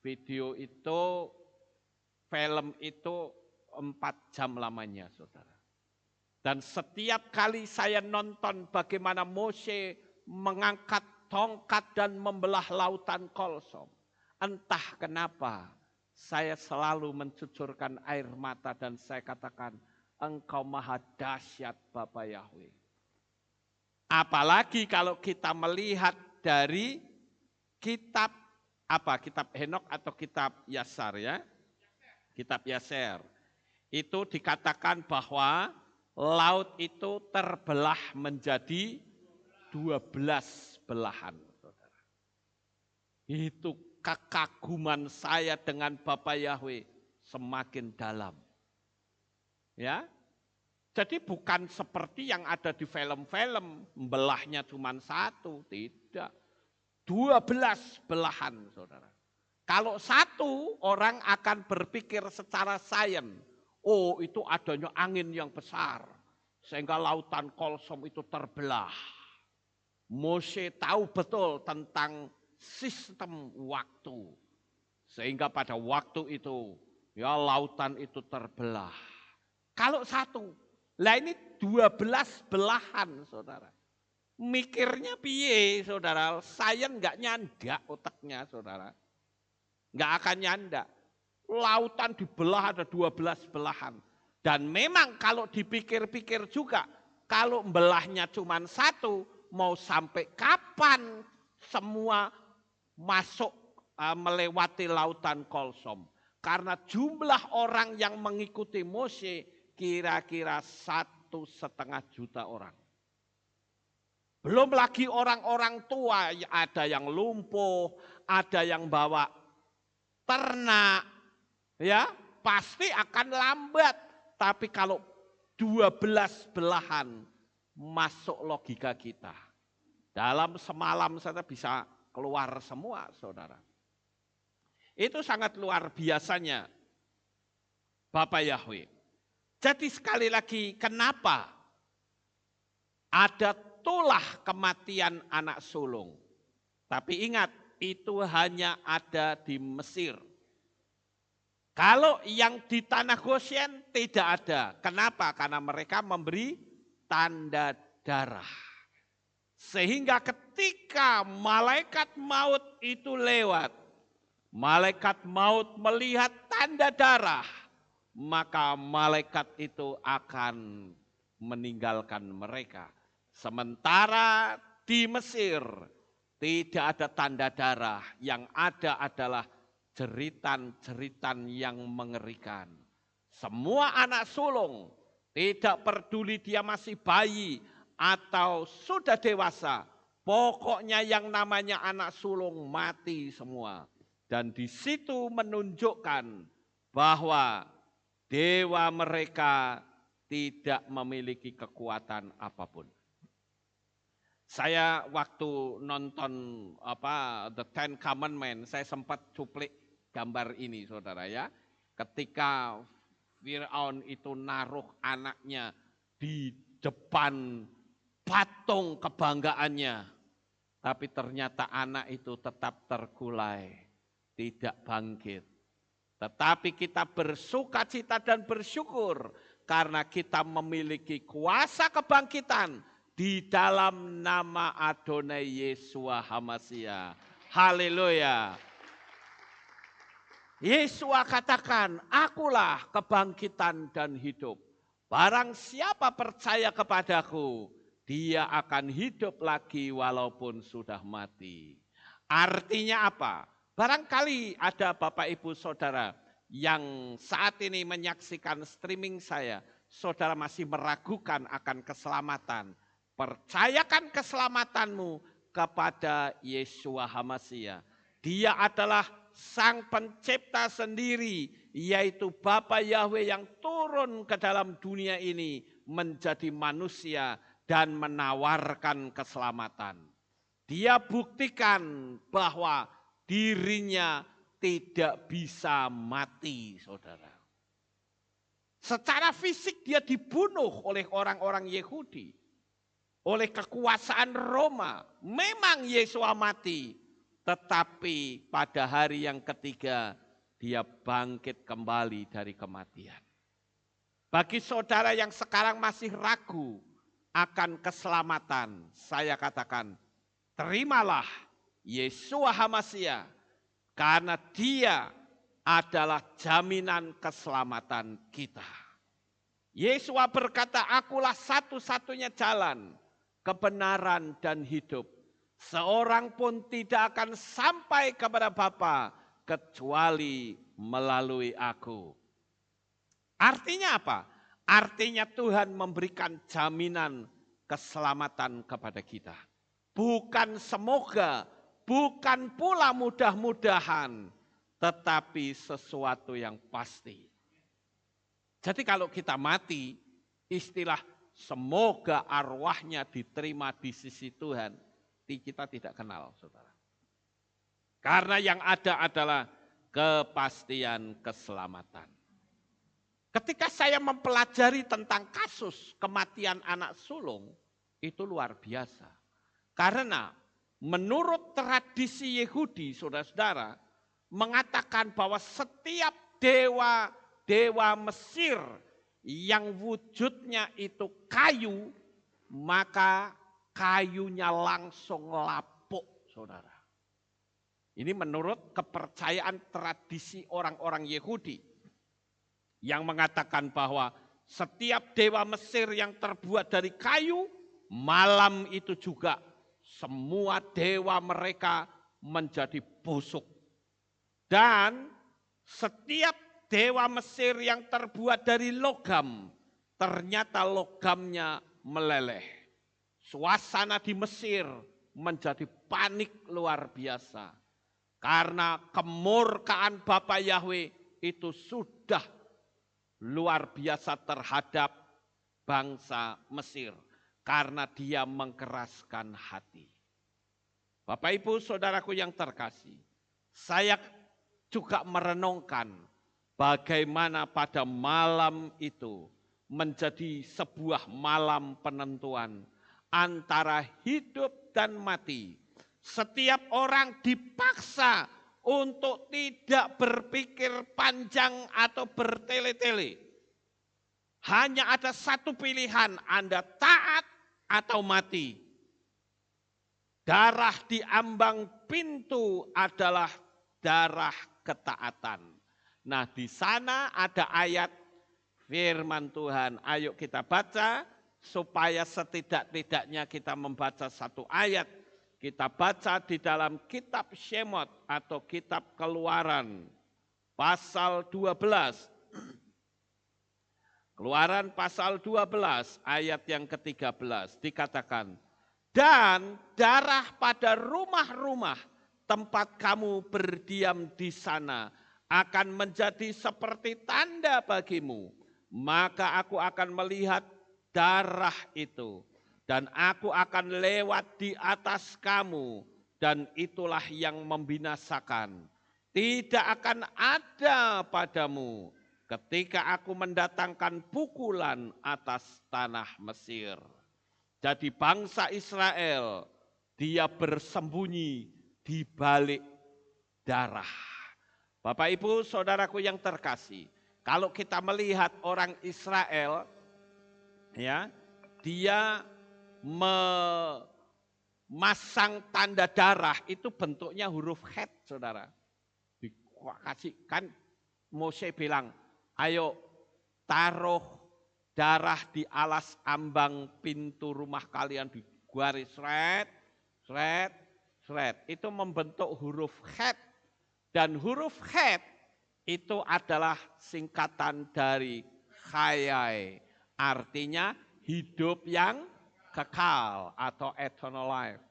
Video itu, film itu 4 jam lamanya, saudara. Dan setiap kali saya nonton bagaimana Mose mengangkat tongkat dan membelah lautan Kolsom. Entah kenapa saya selalu mencucurkan air mata dan saya katakan, engkau maha dahsyat Bapa Yahweh. Apalagi kalau kita melihat dari kitab Henok atau kitab Yasar ya. Kitab Yaser. Itu dikatakan bahwa laut itu terbelah menjadi 12 belahan. Saudara. Itu kekaguman saya dengan Bapa Yahweh semakin dalam. Ya, jadi bukan seperti yang ada di film-film, belahnya cuma 1, tidak. 12 belahan, saudara. Kalau 1 orang akan berpikir secara sains, oh itu adanya angin yang besar, sehingga lautan Kolsom itu terbelah. Mose tahu betul tentang sistem waktu, sehingga pada waktu itu ya lautan itu terbelah. Kalau 1, lah ini 12 belahan, saudara. Mikirnya piye, saudara? Sains nggak nyandak otaknya, saudara. Nggak akan nyandak. Lautan dibelah ada 12 belahan. Dan memang kalau dipikir-pikir juga, kalau belahnya cuma 1, mau sampai kapan semua masuk melewati lautan Kolsom? Karena jumlah orang yang mengikuti Mose kira-kira 1,5 juta orang. Belum lagi orang-orang tua, ada yang lumpuh, ada yang bawa ternak, ya pasti akan lambat. Tapi kalau 12 belahan masuk logika kita. Dalam semalam saja bisa keluar semua, saudara. Itu sangat luar biasanya Bapa Yahweh. Jadi sekali lagi, kenapa ada tulah kematian anak sulung. Tapi ingat, itu hanya ada di Mesir. Kalau yang di tanah Gosyen tidak ada. Kenapa? Karena mereka memberi tanda darah. Sehingga ketika malaikat maut itu lewat, malaikat maut melihat tanda darah, maka malaikat itu akan meninggalkan mereka. Sementara di Mesir tidak ada tanda darah, yang ada adalah jeritan-jeritan yang mengerikan. Semua anak sulung, tidak peduli dia masih bayi atau sudah dewasa, pokoknya yang namanya anak sulung mati semua. Dan di situ menunjukkan bahwa dewa mereka tidak memiliki kekuatan apapun. Saya waktu nonton The Ten Commandments, saya sempat cuplik gambar ini, saudara ya. Ketika Firaun itu naruh anaknya di depan patung kebanggaannya, tapi ternyata anak itu tetap terkulai, tidak bangkit. Tetapi kita bersukacita dan bersyukur karena kita memiliki kuasa kebangkitan di dalam nama Adonai Yeshua HaMashiach. Haleluya. Yeshua katakan, akulah kebangkitan dan hidup. Barang siapa percaya kepadaku, dia akan hidup lagi walaupun sudah mati. Artinya apa? Barangkali ada Bapak Ibu Saudara yang saat ini menyaksikan streaming saya, saudara masih meragukan akan keselamatan. Percayakan keselamatanmu kepada Yeshua HaMashiach. Dia adalah Sang Pencipta sendiri, yaitu Bapa Yahweh yang turun ke dalam dunia ini menjadi manusia dan menawarkan keselamatan. Dia buktikan bahwa dirinya tidak bisa mati, saudara. Secara fisik dia dibunuh oleh orang-orang Yahudi, oleh kekuasaan Roma. Memang Yeshua mati, tetapi pada hari yang ketiga dia bangkit kembali dari kematian. Bagi saudara yang sekarang masih ragu akan keselamatan, saya katakan, terimalah Yeshua HaMashiach, karena dia adalah jaminan keselamatan kita. Yeshua berkata, akulah satu-satunya jalan, kebenaran dan hidup. Seorang pun tidak akan sampai kepada Bapa kecuali melalui aku. Artinya apa? Artinya Tuhan memberikan jaminan keselamatan kepada kita. Bukan semoga, bukan pula mudah-mudahan, tetapi sesuatu yang pasti. Jadi kalau kita mati, istilah semoga arwahnya diterima di sisi Tuhan, kita tidak kenal, saudara. Karena yang ada adalah kepastian keselamatan. Ketika saya mempelajari tentang kasus kematian anak sulung, itu luar biasa. Karena menurut tradisi Yahudi, saudara-saudara, mengatakan bahwa setiap dewa Mesir yang wujudnya itu kayu, maka kayunya langsung lapuk, saudara. Ini menurut kepercayaan tradisi orang-orang Yahudi yang mengatakan bahwa setiap dewa Mesir yang terbuat dari kayu, malam itu juga semua dewa mereka menjadi busuk. Dan setiap dewa Mesir yang terbuat dari logam, ternyata logamnya meleleh. Suasana di Mesir menjadi panik luar biasa. Karena kemurkaan Bapa Yahweh itu sudah luar biasa terhadap bangsa Mesir. Karena dia mengkeraskan hati. Bapak Ibu Saudaraku yang terkasih, saya juga merenungkan bagaimana pada malam itu menjadi sebuah malam penentuan. antara hidup dan mati. Setiap orang dipaksa untuk tidak berpikir panjang atau bertele-tele. Hanya ada satu pilihan, Anda taat atau mati. Darah di ambang pintu adalah darah ketaatan. Nah, di sana ada ayat firman Tuhan. Ayo kita baca supaya setidak-tidaknya kita membaca satu ayat. Kita baca di dalam kitab Shemot atau kitab Keluaran pasal 12. Keluaran pasal 12 ayat yang ke-13 dikatakan, dan darah pada rumah-rumah tempat kamu berdiam di sana akan menjadi seperti tanda bagimu. Maka aku akan melihat darah itu dan aku akan lewat di atas kamu dan itulah yang membinasakan. Tidak akan ada padamu ketika aku mendatangkan pukulan atas tanah Mesir. Jadi bangsa Israel, dia bersembunyi di balik darah. Bapak Ibu saudaraku yang terkasih, kalau kita melihat orang Israel, ya, dia memasang tanda darah itu bentuknya huruf het, saudara. Dikasihkan Mose bilang, ayo taruh darah di alas ambang pintu rumah kalian di garis sret, sret, sret. Itu membentuk huruf het. Dan huruf het itu adalah singkatan dari chayai. Artinya hidup yang kekal atau eternal life.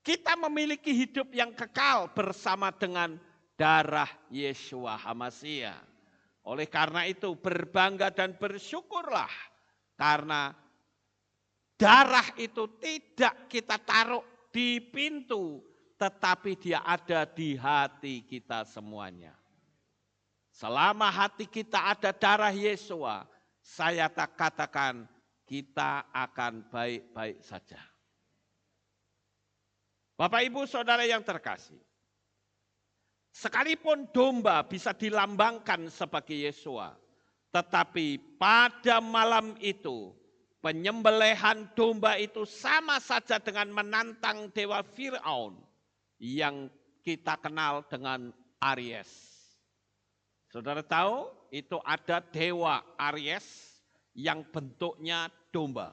Kita memiliki hidup yang kekal bersama dengan darah Yeshua HaMashiach. Oleh karena itu berbangga dan bersyukurlah karena darah itu tidak kita taruh di pintu tetapi dia ada di hati kita semuanya. Selama hati kita ada darah Yeshua, saya tak katakan kita akan baik-baik saja. Bapak Ibu Saudara yang terkasih, sekalipun domba bisa dilambangkan sebagai Yeshua, tetapi pada malam itu penyembelihan domba itu sama saja dengan menantang dewa Firaun yang kita kenal dengan Aries. Saudara tahu itu ada dewa Aries yang bentuknya domba.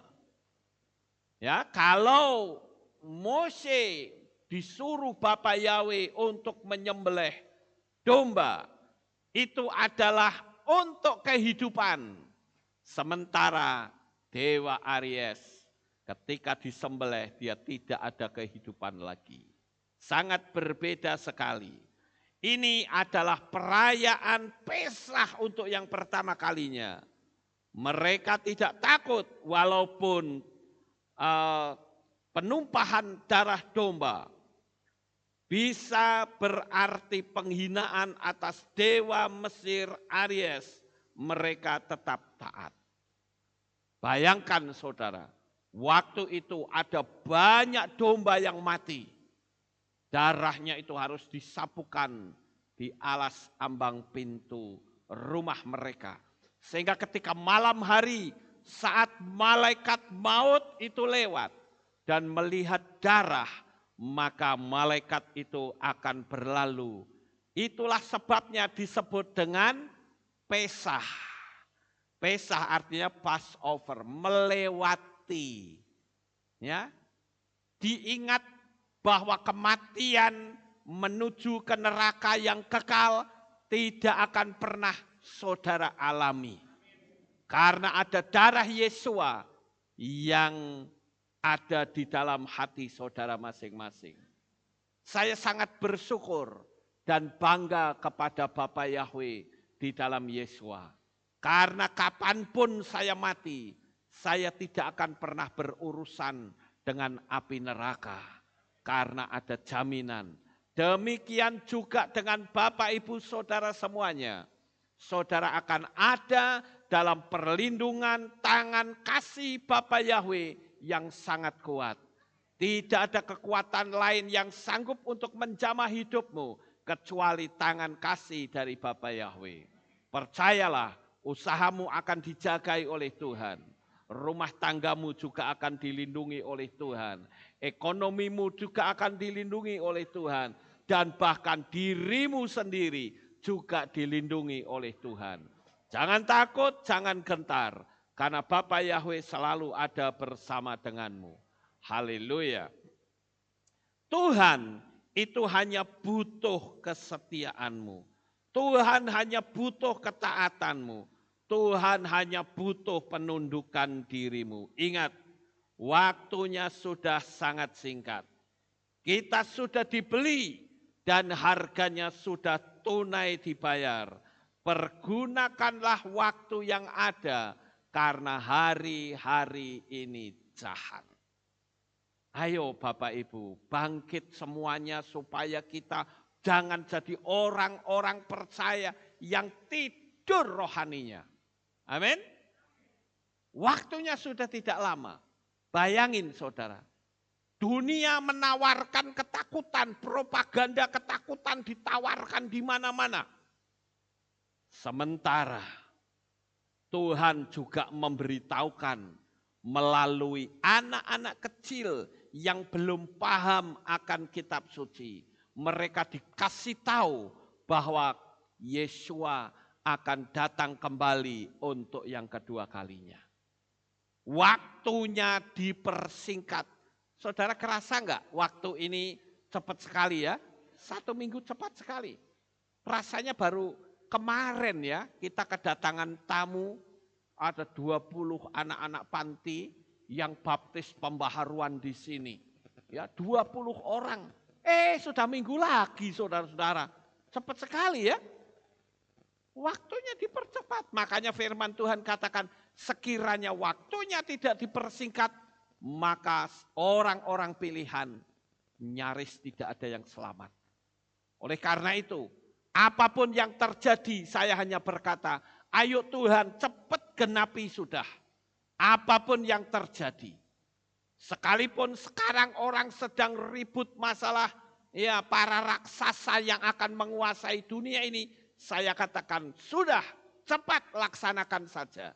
Ya, kalau Mose disuruh Bapa Yahweh untuk menyembelih domba, itu adalah untuk kehidupan. Sementara dewa Aries ketika disembelih dia tidak ada kehidupan lagi. Sangat berbeda sekali. Ini adalah perayaan Pesah untuk yang pertama kalinya. Mereka tidak takut walaupun penumpahan darah domba bisa berarti penghinaan atas dewa Mesir Aries. Mereka tetap taat. Bayangkan saudara, waktu itu ada banyak domba yang mati. Darahnya itu harus disapukan di alas ambang pintu rumah mereka. Sehingga ketika malam hari saat malaikat maut itu lewat dan melihat darah, maka malaikat itu akan berlalu. Itulah sebabnya disebut dengan Pesah. Pesah artinya Passover, melewati. Ya, diingat bahwa kematian menuju ke neraka yang kekal tidak akan pernah saudara alami. Karena ada darah Yeshua yang ada di dalam hati saudara masing-masing. Saya sangat bersyukur dan bangga kepada Bapa Yahweh di dalam Yeshua. Karena kapanpun saya mati, saya tidak akan pernah berurusan dengan api neraka. Karena ada jaminan. Demikian juga dengan Bapak Ibu Saudara semuanya. Saudara akan ada dalam perlindungan tangan kasih Bapa Yahweh yang sangat kuat. Tidak ada kekuatan lain yang sanggup untuk menjamah hidupmu kecuali tangan kasih dari Bapa Yahweh. Percayalah, usahamu akan dijagai oleh Tuhan. Rumah tanggamu juga akan dilindungi oleh Tuhan. Ekonomimu juga akan dilindungi oleh Tuhan. Dan bahkan dirimu sendiri juga dilindungi oleh Tuhan. Jangan takut, jangan gentar. Karena Bapa Yahweh selalu ada bersama denganmu. Haleluya. Tuhan itu hanya butuh kesetiaanmu. Tuhan hanya butuh ketaatanmu. Tuhan hanya butuh penundukan dirimu. Ingat, waktunya sudah sangat singkat. Kita sudah dibeli dan harganya sudah tunai dibayar. Pergunakanlah waktu yang ada karena hari-hari ini jahat. Ayo Bapak Ibu, bangkit semuanya supaya kita jangan jadi orang-orang percaya yang tidur rohaninya. Amin. Waktunya sudah tidak lama. Bayangin saudara, dunia menawarkan ketakutan, propaganda ketakutan ditawarkan di mana-mana. Sementara Tuhan juga memberitahukan melalui anak-anak kecil yang belum paham akan kitab suci. Mereka dikasih tahu bahwa Yesua akan datang kembali untuk yang kedua kalinya. Waktunya dipersingkat. Saudara kerasa enggak waktu ini cepat sekali ya? 1 minggu cepat sekali. Rasanya baru kemarin ya kita kedatangan tamu. Ada 20 anak-anak panti yang baptis pembaharuan di sini. Ya, 20 orang. Sudah minggu lagi saudara-saudara. Cepat sekali ya. Waktunya dipercepat. Makanya firman Tuhan katakan, sekiranya waktunya tidak dipersingkat, maka orang-orang pilihan nyaris tidak ada yang selamat. Oleh karena itu, apapun yang terjadi, saya hanya berkata, ayo Tuhan cepat genapi sudah. Apapun yang terjadi. Sekalipun sekarang orang sedang ribut masalah ya para raksasa yang akan menguasai dunia ini. Saya katakan sudah cepat laksanakan saja.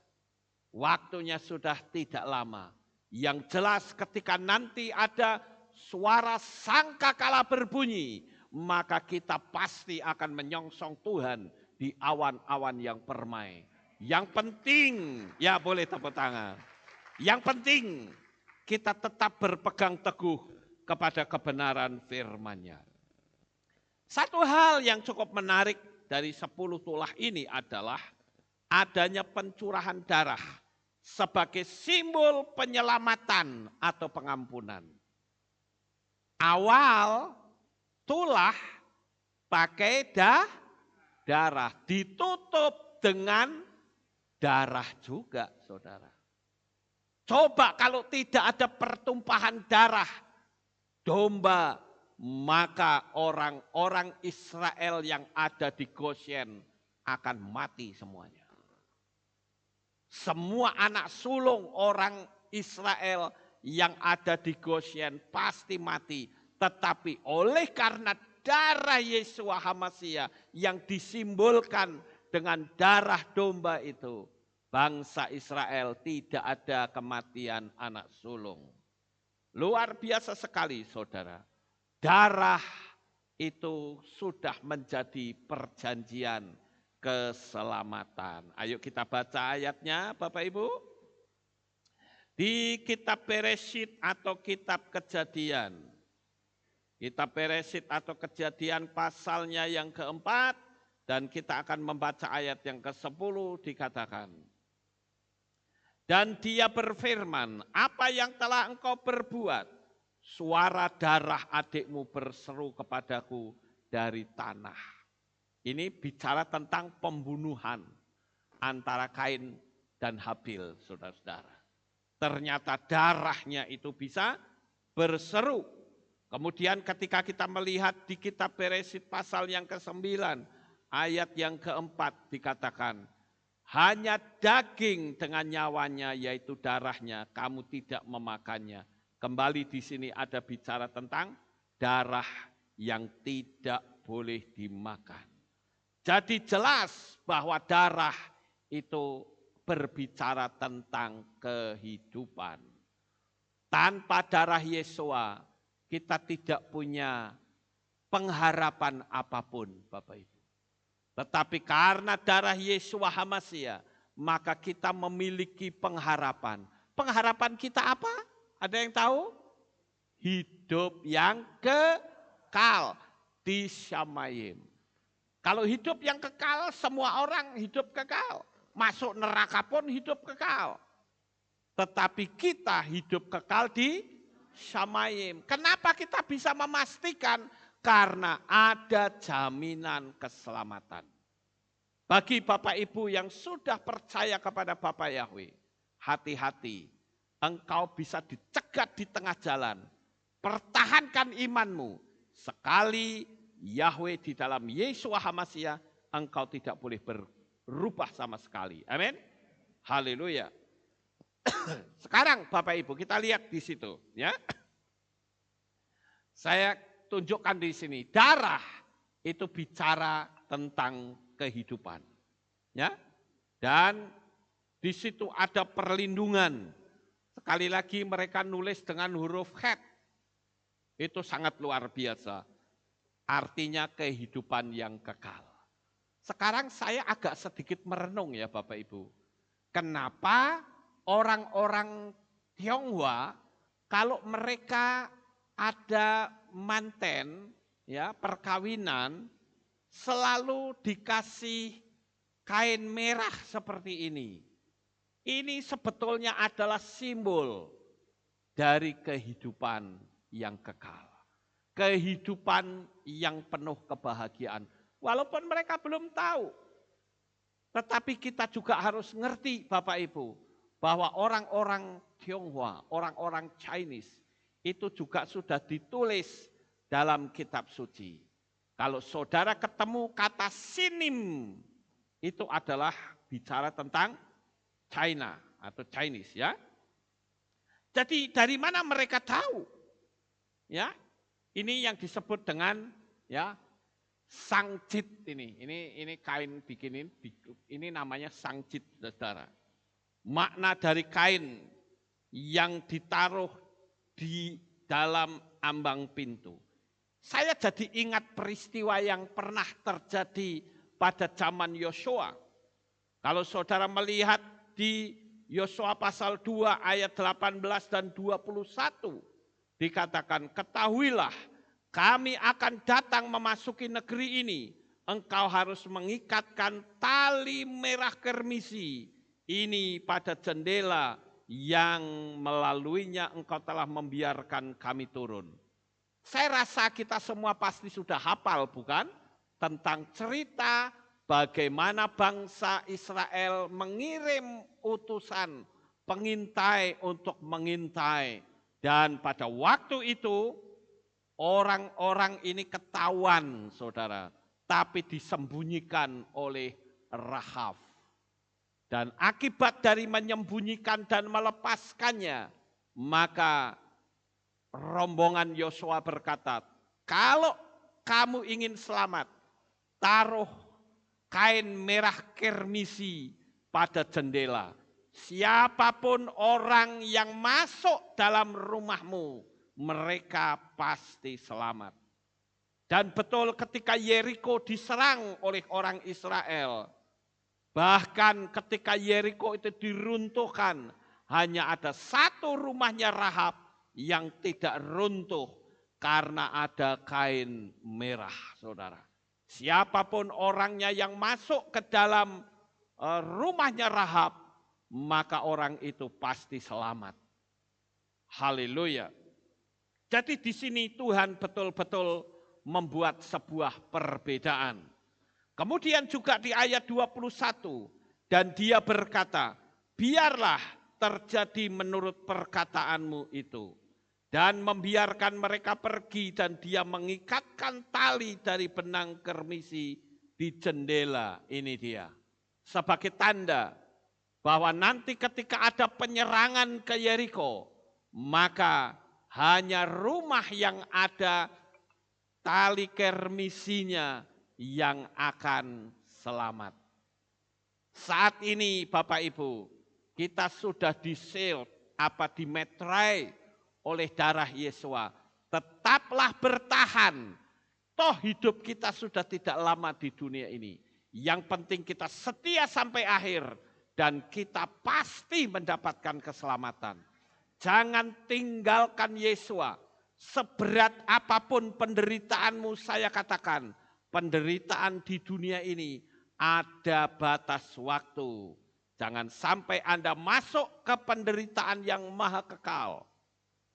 Waktunya sudah tidak lama. Yang jelas ketika nanti ada suara sangkakala berbunyi. Maka kita pasti akan menyongsong Tuhan di awan-awan yang permai. Yang penting, ya boleh tepuk tangan. Yang penting kita tetap berpegang teguh kepada kebenaran firman-Nya. Satu hal yang cukup menarik dari 10 tulah ini adalah adanya pencurahan darah sebagai simbol penyelamatan atau pengampunan. Awal tulah pakai darah, ditutup dengan darah juga, saudara. Coba kalau tidak ada pertumpahan darah domba, maka orang-orang Israel yang ada di Goshen akan mati semuanya. Semua anak sulung orang Israel yang ada di Goshen pasti mati. Tetapi oleh karena darah Yesua HaMasiah yang disimbolkan dengan darah domba itu, bangsa Israel tidak ada kematian anak sulung. Luar biasa sekali saudara. Darah itu sudah menjadi perjanjian keselamatan. Ayo kita baca ayatnya Bapak Ibu. Di kitab Bereshit atau kitab Kejadian. Kitab Bereshit atau Kejadian pasalnya yang keempat. Dan kita akan membaca ayat yang ke-10 dikatakan. Dan dia berfirman, apa yang telah engkau perbuat? Suara darah adikmu berseru kepadaku dari tanah. Ini bicara tentang pembunuhan antara Kain dan Habil, saudara-saudara. Ternyata darahnya itu bisa berseru. Kemudian ketika kita melihat di kitab Bereshit pasal yang ke-9, ayat yang ke-4 dikatakan, hanya daging dengan nyawanya, yaitu darahnya, kamu tidak memakannya. Kembali di sini ada bicara tentang darah yang tidak boleh dimakan. Jadi jelas bahwa darah itu berbicara tentang kehidupan. Tanpa darah Yesua, kita tidak punya pengharapan apapun, Bapak Ibu. Tetapi karena darah Yesua HaMasiah, maka kita memiliki pengharapan. Pengharapan kita apa? Ada yang tahu? Hidup yang kekal di Syamayim. Kalau hidup yang kekal, semua orang hidup kekal. Masuk neraka pun hidup kekal. Tetapi kita hidup kekal di Syamayim. Kenapa kita bisa memastikan? Karena ada jaminan keselamatan. Bagi Bapak Ibu yang sudah percaya kepada Bapak Yahweh, hati-hati, engkau bisa dicegat di tengah jalan. Pertahankan imanmu. Sekali Yahweh di dalam Yesua HaMasiah, engkau tidak boleh berubah sama sekali. Amin. Haleluya. Sekarang Bapak Ibu kita lihat di situ, ya. Saya tunjukkan di sini, darah itu bicara tentang kehidupan. Ya. Dan di situ ada perlindungan. Sekali lagi mereka nulis dengan huruf Het. Itu sangat luar biasa. Artinya kehidupan yang kekal. Sekarang saya agak sedikit merenung ya Bapak Ibu. Kenapa orang-orang Tionghoa kalau mereka ada manten, ya perkawinan, selalu dikasih kain merah seperti ini. Ini sebetulnya adalah simbol dari kehidupan yang kekal. Kehidupan yang penuh kebahagiaan. Walaupun mereka belum tahu. Tetapi kita juga harus ngerti Bapak Ibu. Bahwa orang-orang Tionghoa, orang-orang Chinese. Itu juga sudah ditulis dalam kitab suci. Kalau saudara ketemu kata sinim. Itu adalah bicara tentang China atau Chinese ya. Jadi dari mana mereka tahu? Ya. Ini yang disebut dengan ya sangcit ini. Ini kain bikinin, ini namanya sangcit saudara. Makna dari kain yang ditaruh di dalam ambang pintu. Saya jadi ingat peristiwa yang pernah terjadi pada zaman Yosua. Kalau saudara melihat di Yosua pasal 2 ayat 18 dan 21. Dikatakan, ketahuilah kami akan datang memasuki negeri ini. Engkau harus mengikatkan tali merah kermisi ini pada jendela yang melaluinya engkau telah membiarkan kami turun. Saya rasa kita semua pasti sudah hafal bukan? Tentang cerita bagaimana bangsa Israel mengirim utusan pengintai untuk mengintai. Dan pada waktu itu orang-orang ini ketahuan saudara. Tapi disembunyikan oleh Rahab. Dan akibat dari menyembunyikan dan melepaskannya. Maka rombongan Yosua berkata, kalau kamu ingin selamat, taruh kain merah kermisi pada jendela. Siapapun orang yang masuk dalam rumahmu, mereka pasti selamat. Dan betul ketika Yeriko diserang oleh orang Israel, bahkan ketika Yeriko itu diruntuhkan, hanya ada satu rumahnya Rahab yang tidak runtuh karena ada kain merah, saudara. Siapapun orangnya yang masuk ke dalam rumahnya Rahab, maka orang itu pasti selamat. Haleluya. Jadi di sini Tuhan betul-betul membuat sebuah perbedaan. Kemudian juga di ayat 21, dan dia berkata, biarlah terjadi menurut perkataanmu itu. Dan membiarkan mereka pergi dan dia mengikatkan tali dari benang kermisi di jendela. Ini dia. sebagai tanda bahwa nanti ketika ada penyerangan ke Yeriko, maka hanya rumah yang ada tali kermisinya yang akan selamat. Saat ini Bapak Ibu, kita sudah di-seal, dimetrai oleh darah Yesua. Tetaplah bertahan, toh hidup kita sudah tidak lama di dunia ini. Yang penting kita setia sampai akhir dan kita pasti mendapatkan keselamatan. Jangan tinggalkan Yesua. Seberat apapun penderitaanmu, saya katakan, penderitaan di dunia ini ada batas waktu. Jangan sampai Anda masuk ke penderitaan yang maha kekal.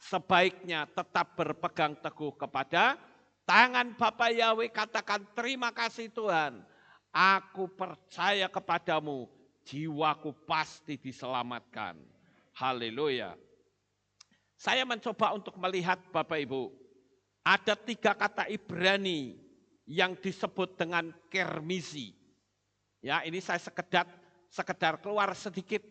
Sebaiknya tetap berpegang teguh kepada tangan Bapa Yahweh, katakan terima kasih Tuhan. Aku percaya kepadamu, jiwaku pasti diselamatkan. Haleluya. Saya mencoba untuk melihat Bapak Ibu, ada 3 kata Ibrani yang disebut dengan kermisi. Ya, ini saya sekedar keluar sedikit.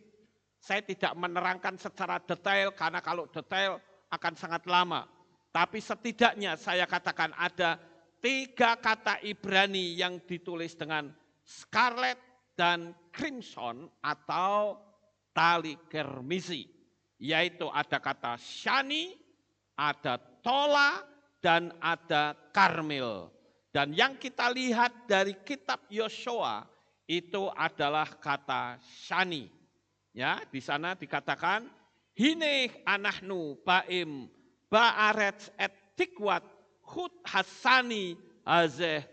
Saya tidak menerangkan secara detail karena kalau detail akan sangat lama. Tapi setidaknya saya katakan ada 3 kata Ibrani yang ditulis dengan scarlet dan crimson atau tali kermisi. Yaitu ada kata shani, ada tola, dan ada karmel. Dan yang kita lihat dari kitab Yosua itu adalah kata shani. Ya, di sana dikatakan hine anahnu baim ba'aretz et tikwat hut hasani azeh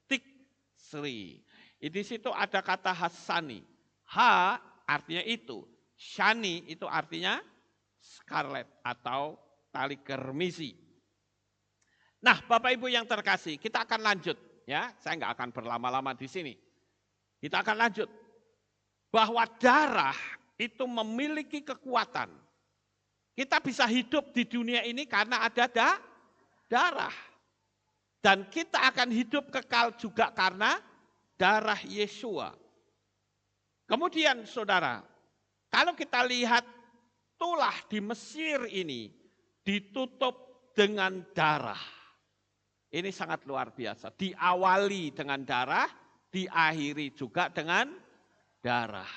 tiksri. Di situ ada kata hasani. Ha artinya itu. Shani itu artinya scarlet atau tali kermisi. Nah, Bapak Ibu yang terkasih, kita akan lanjut. Ya, saya nggak akan berlama-lama di sini. Kita akan lanjut. Bahwa darah itu memiliki kekuatan. Kita bisa hidup di dunia ini karena ada darah. Dan kita akan hidup kekal juga karena darah Yesua. Kemudian saudara, kalau kita lihat tulah di Mesir ini ditutup dengan darah. Ini sangat luar biasa. Diawali dengan darah, diakhiri juga dengan darah.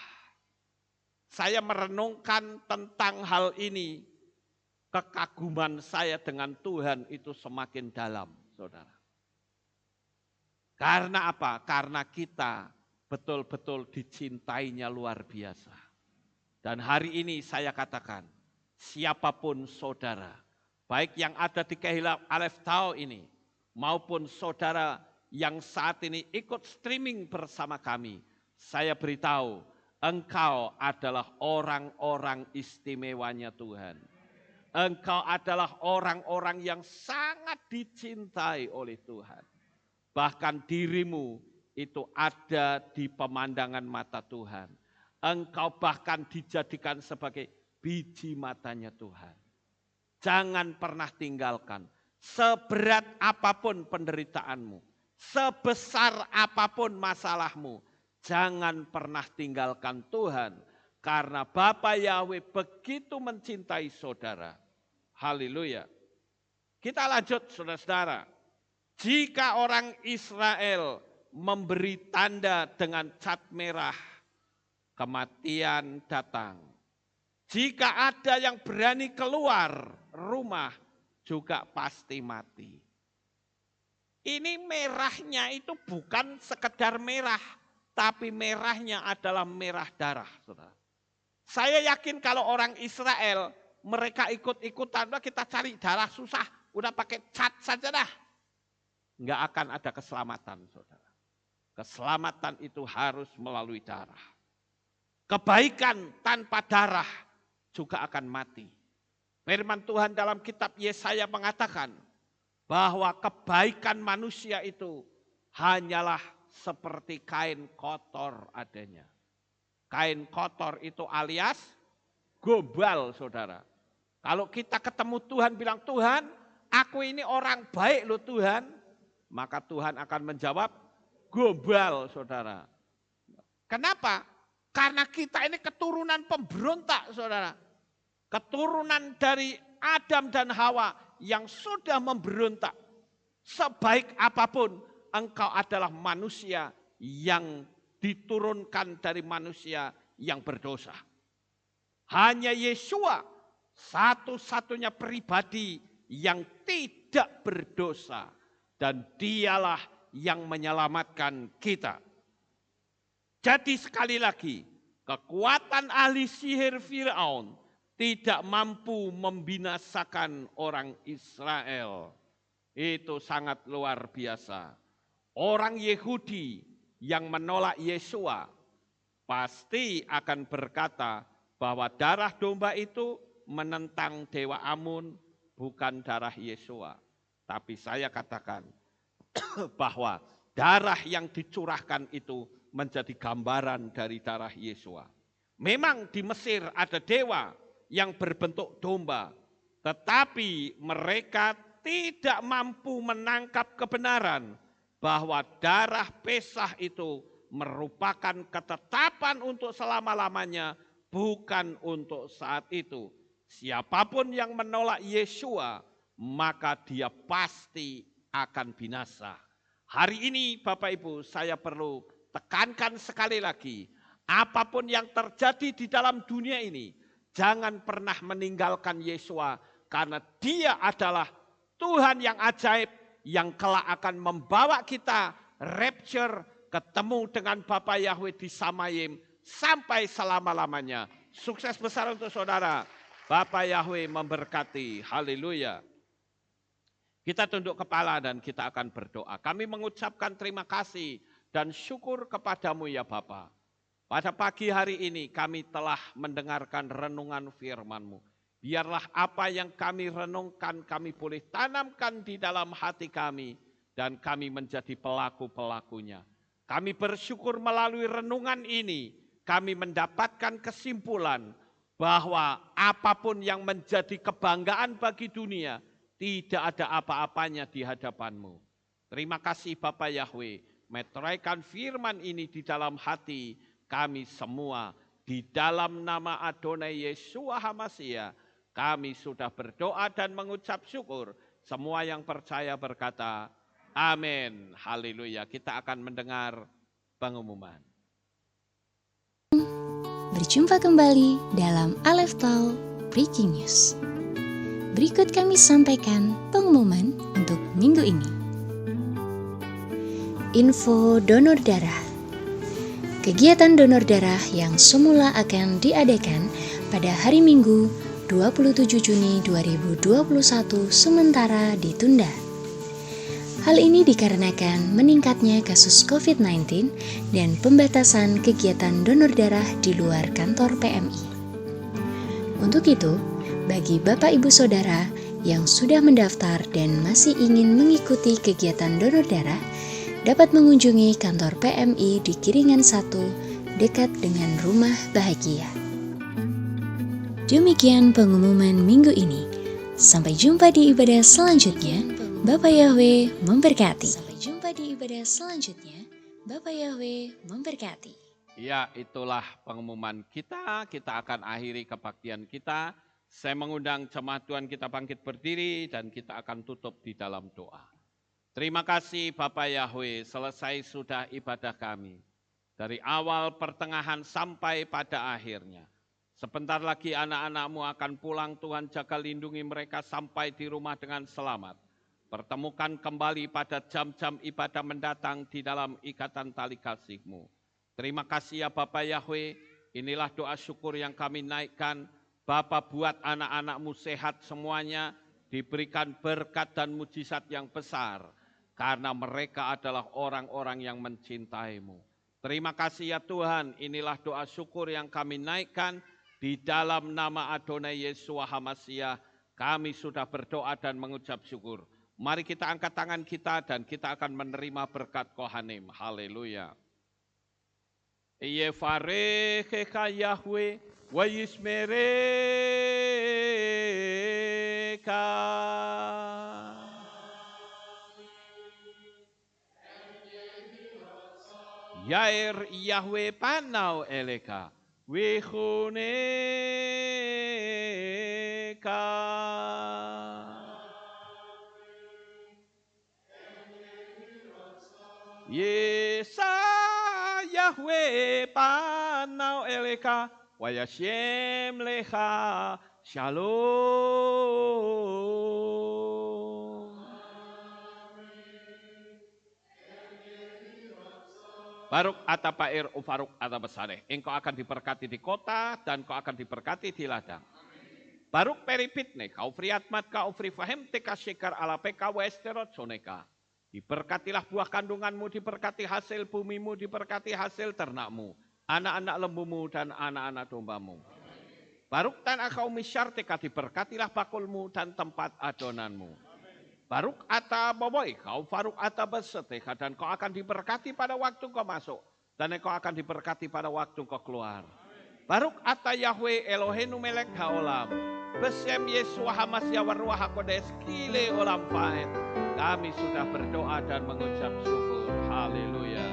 Saya merenungkan tentang hal ini. Kekaguman saya dengan Tuhan itu semakin dalam, saudara. Karena apa? Karena kita betul-betul dicintainya luar biasa. Dan hari ini saya katakan, siapapun saudara, baik yang ada di Kehilaf Alef Tau ini, maupun saudara yang saat ini ikut streaming bersama kami, saya beritahu, engkau adalah orang-orang istimewanya Tuhan. Engkau adalah orang-orang yang sangat dicintai oleh Tuhan. Bahkan dirimu itu ada di pemandangan mata Tuhan. Engkau bahkan dijadikan sebagai biji matanya Tuhan. Jangan pernah tinggalkan. Seberat apapun penderitaanmu, sebesar apapun masalahmu, jangan pernah tinggalkan Tuhan. Karena Bapa Yahweh begitu mencintai saudara. Haleluya. Kita lanjut saudara-saudara. Jika orang Israel memberi tanda dengan cat merah, kematian datang. Jika ada yang berani keluar rumah, juga pasti mati. Ini merahnya itu bukan sekedar merah, tapi merahnya adalah merah darah, saudara. Saya yakin kalau orang Israel, mereka ikut-ikutan, kita cari darah susah, udah pakai cat saja dah. Enggak akan ada keselamatan, saudara. Keselamatan itu harus melalui darah. Kebaikan tanpa darah juga akan mati. Firman Tuhan dalam kitab Yesaya mengatakan bahwa kebaikan manusia itu hanyalah seperti kain kotor adanya. Kain kotor itu alias gombal, saudara. Kalau kita ketemu Tuhan bilang, Tuhan aku ini orang baik loh Tuhan. Maka Tuhan akan menjawab, gombal saudara. Kenapa? Karena kita ini keturunan pemberontak, saudara. Keturunan dari Adam dan Hawa yang sudah memberontak. Sebaik apapun, engkau adalah manusia yang diturunkan dari manusia yang berdosa. Hanya Yesua satu-satunya pribadi yang tidak berdosa. Dan dialah yang menyelamatkan kita. Jadi sekali lagi, kekuatan ahli sihir Firaun tidak mampu membinasakan orang Israel. Itu sangat luar biasa. Orang Yahudi yang menolak Yesua pasti akan berkata bahwa darah domba itu menentang Dewa Amun, bukan darah Yesua. Tapi saya katakan bahwa darah yang dicurahkan itu menjadi gambaran dari darah Yesua. Memang di Mesir ada dewa yang berbentuk domba, tetapi mereka tidak mampu menangkap kebenaran bahwa darah Pesah itu merupakan ketetapan untuk selama-lamanya, bukan untuk saat itu. Siapapun yang menolak Yesua, maka dia pasti akan binasa. Hari ini Bapak Ibu, saya perlu tekankan sekali lagi, apapun yang terjadi di dalam dunia ini, jangan pernah meninggalkan Yesua, karena dia adalah Tuhan yang ajaib, yang kelak akan membawa kita rapture, ketemu dengan Bapa Yahweh di Samayim, sampai selama-lamanya. Sukses besar untuk saudara. Bapa Yahweh memberkati. Haleluya. Kita tunduk kepala dan kita akan berdoa. Kami mengucapkan terima kasih dan syukur kepadamu ya Bapa. Pada pagi hari ini kami telah mendengarkan renungan firman-Mu. Biarlah apa yang kami renungkan kami boleh tanamkan di dalam hati kami. Dan kami menjadi pelaku-pelakunya. Kami bersyukur melalui renungan ini. Kami mendapatkan kesimpulan bahwa apapun yang menjadi kebanggaan bagi dunia, tidak ada apa-apanya di hadapan-Mu. Terima kasih Bapa Yahweh, meteraikan firman ini di dalam hati kami semua. Di dalam nama Adonai Yeshua HaMashiach, kami sudah berdoa dan mengucap syukur. Semua yang percaya berkata, amin. Haleluya. Kita akan mendengar pengumuman. Berjumpa kembali dalam Aleph Talk Breaking News. Berikut kami sampaikan pengumuman untuk minggu ini. Info donor darah. Kegiatan donor darah yang semula akan diadakan pada hari Minggu 27 Juni 2021 sementara ditunda. Hal ini dikarenakan meningkatnya kasus COVID-19 dan pembatasan kegiatan donor darah di luar kantor PMI. Untuk itu, bagi Bapak Ibu Saudara yang sudah mendaftar dan masih ingin mengikuti kegiatan donor darah, dapat mengunjungi kantor PMI di Kiringan 1 dekat dengan Rumah Bahagia. Demikian pengumuman minggu ini. Sampai jumpa di ibadah selanjutnya. Bapak Yahweh memberkati. Sampai jumpa di ibadah selanjutnya. Bapak Yahweh memberkati. Ya, itulah pengumuman kita. Kita akan akhiri kebaktian kita. Saya mengundang jemaat Tuhan kita bangkit berdiri dan kita akan tutup di dalam doa. Terima kasih Bapak Yahweh, selesai sudah ibadah kami. Dari awal, pertengahan sampai pada akhirnya. Sebentar lagi anak-anak-Mu akan pulang, Tuhan jaga lindungi mereka sampai di rumah dengan selamat. Pertemukan kembali pada jam-jam ibadah mendatang di dalam ikatan tali kasih-Mu. Terima kasih ya Bapak Yahweh, inilah doa syukur yang kami naikkan. Bapa, buat anak-anak-Mu sehat semuanya, diberikan berkat dan mujizat yang besar, karena mereka adalah orang-orang yang mencintai-Mu. Terima kasih ya Tuhan, inilah doa syukur yang kami naikkan, di dalam nama Adonai Yeshua HaMashiach, kami sudah berdoa dan mengucap syukur. Mari kita angkat tangan kita dan kita akan menerima berkat Kohanim. Haleluya. Yevarechecha Yahweh wa yismereka. Yair Yahweh panau eleka. Wihuneka. Yesa Yahweh panau eleka. Wayashem lecha. Shalom. Baruk atapair ufaruk atabasareh. Engkau akan diberkati di kota dan kau akan diberkati di ladang. Baruk peripitne kau friatmat kau frifahem teka syekar ala peka westerot soneka. Diberkatilah buah kandunganmu, diberkati hasil bumimu, diberkati hasil ternakmu, anak-anak lembumu dan anak-anak dombamu. Baruk tanah kau misyar teka diberkatilah bakulmu dan tempat adonanmu. Baruk ata boboy, kau faruk ata beseteka dan kau akan diberkati pada waktu kau masuk. Dan kau akan diberkati pada waktu kau keluar. Baruk ata Yahweh Eloheinu melek haolam. Besem Yesua hamasya waruah hakodes kile olam faet. Kami sudah berdoa dan mengucap syukur. Haleluya.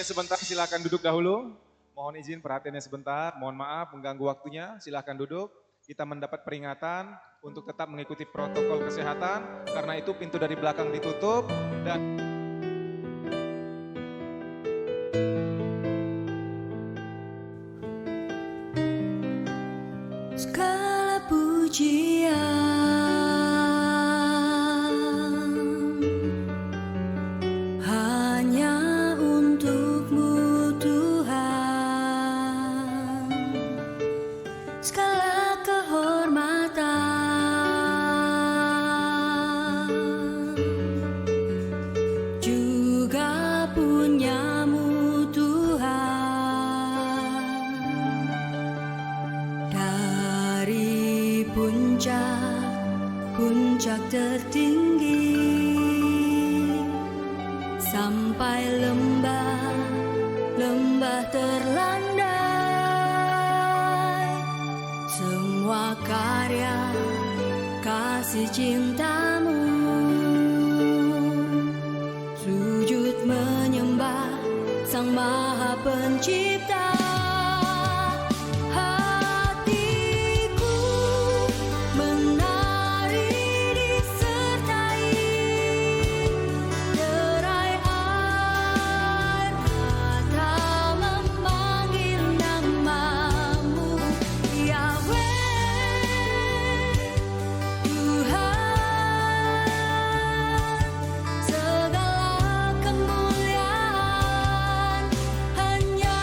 Sebentar, silakan duduk dahulu. Mohon izin perhatiannya sebentar, mohon maaf mengganggu waktunya, silakan duduk. Kita mendapat peringatan untuk tetap mengikuti protokol kesehatan, karena itu pintu dari belakang ditutup dan segala pujian puncak tertinggi sampai lembah terlandai, semua karya kasih cintamu, sujud menyembah Sang Maha Pencipta. Segala kemuliaan hanya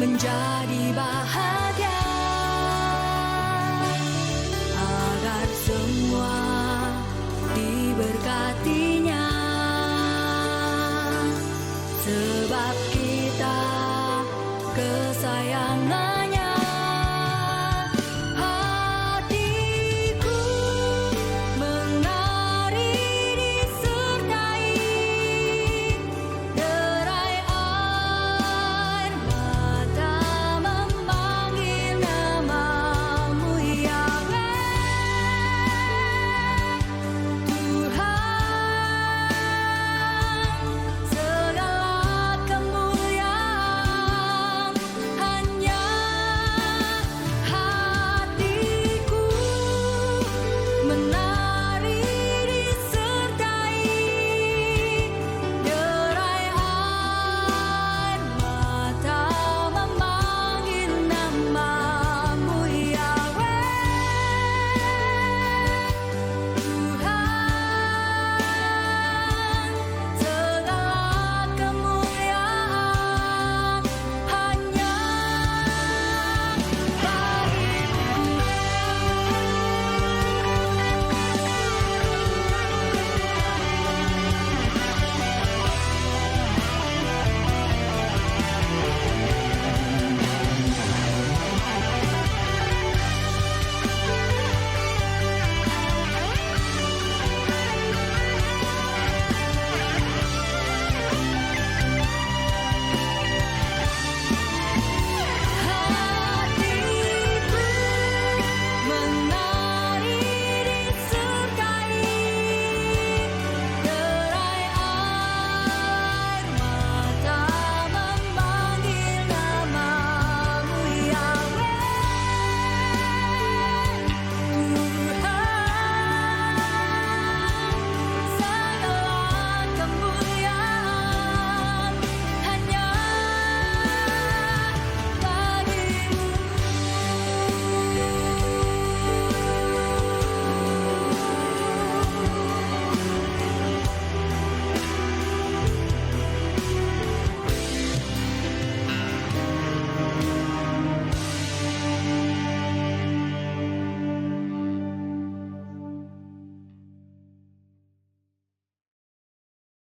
menjadi bahagia, agar semua diberkatinya, sebab kita kesayangan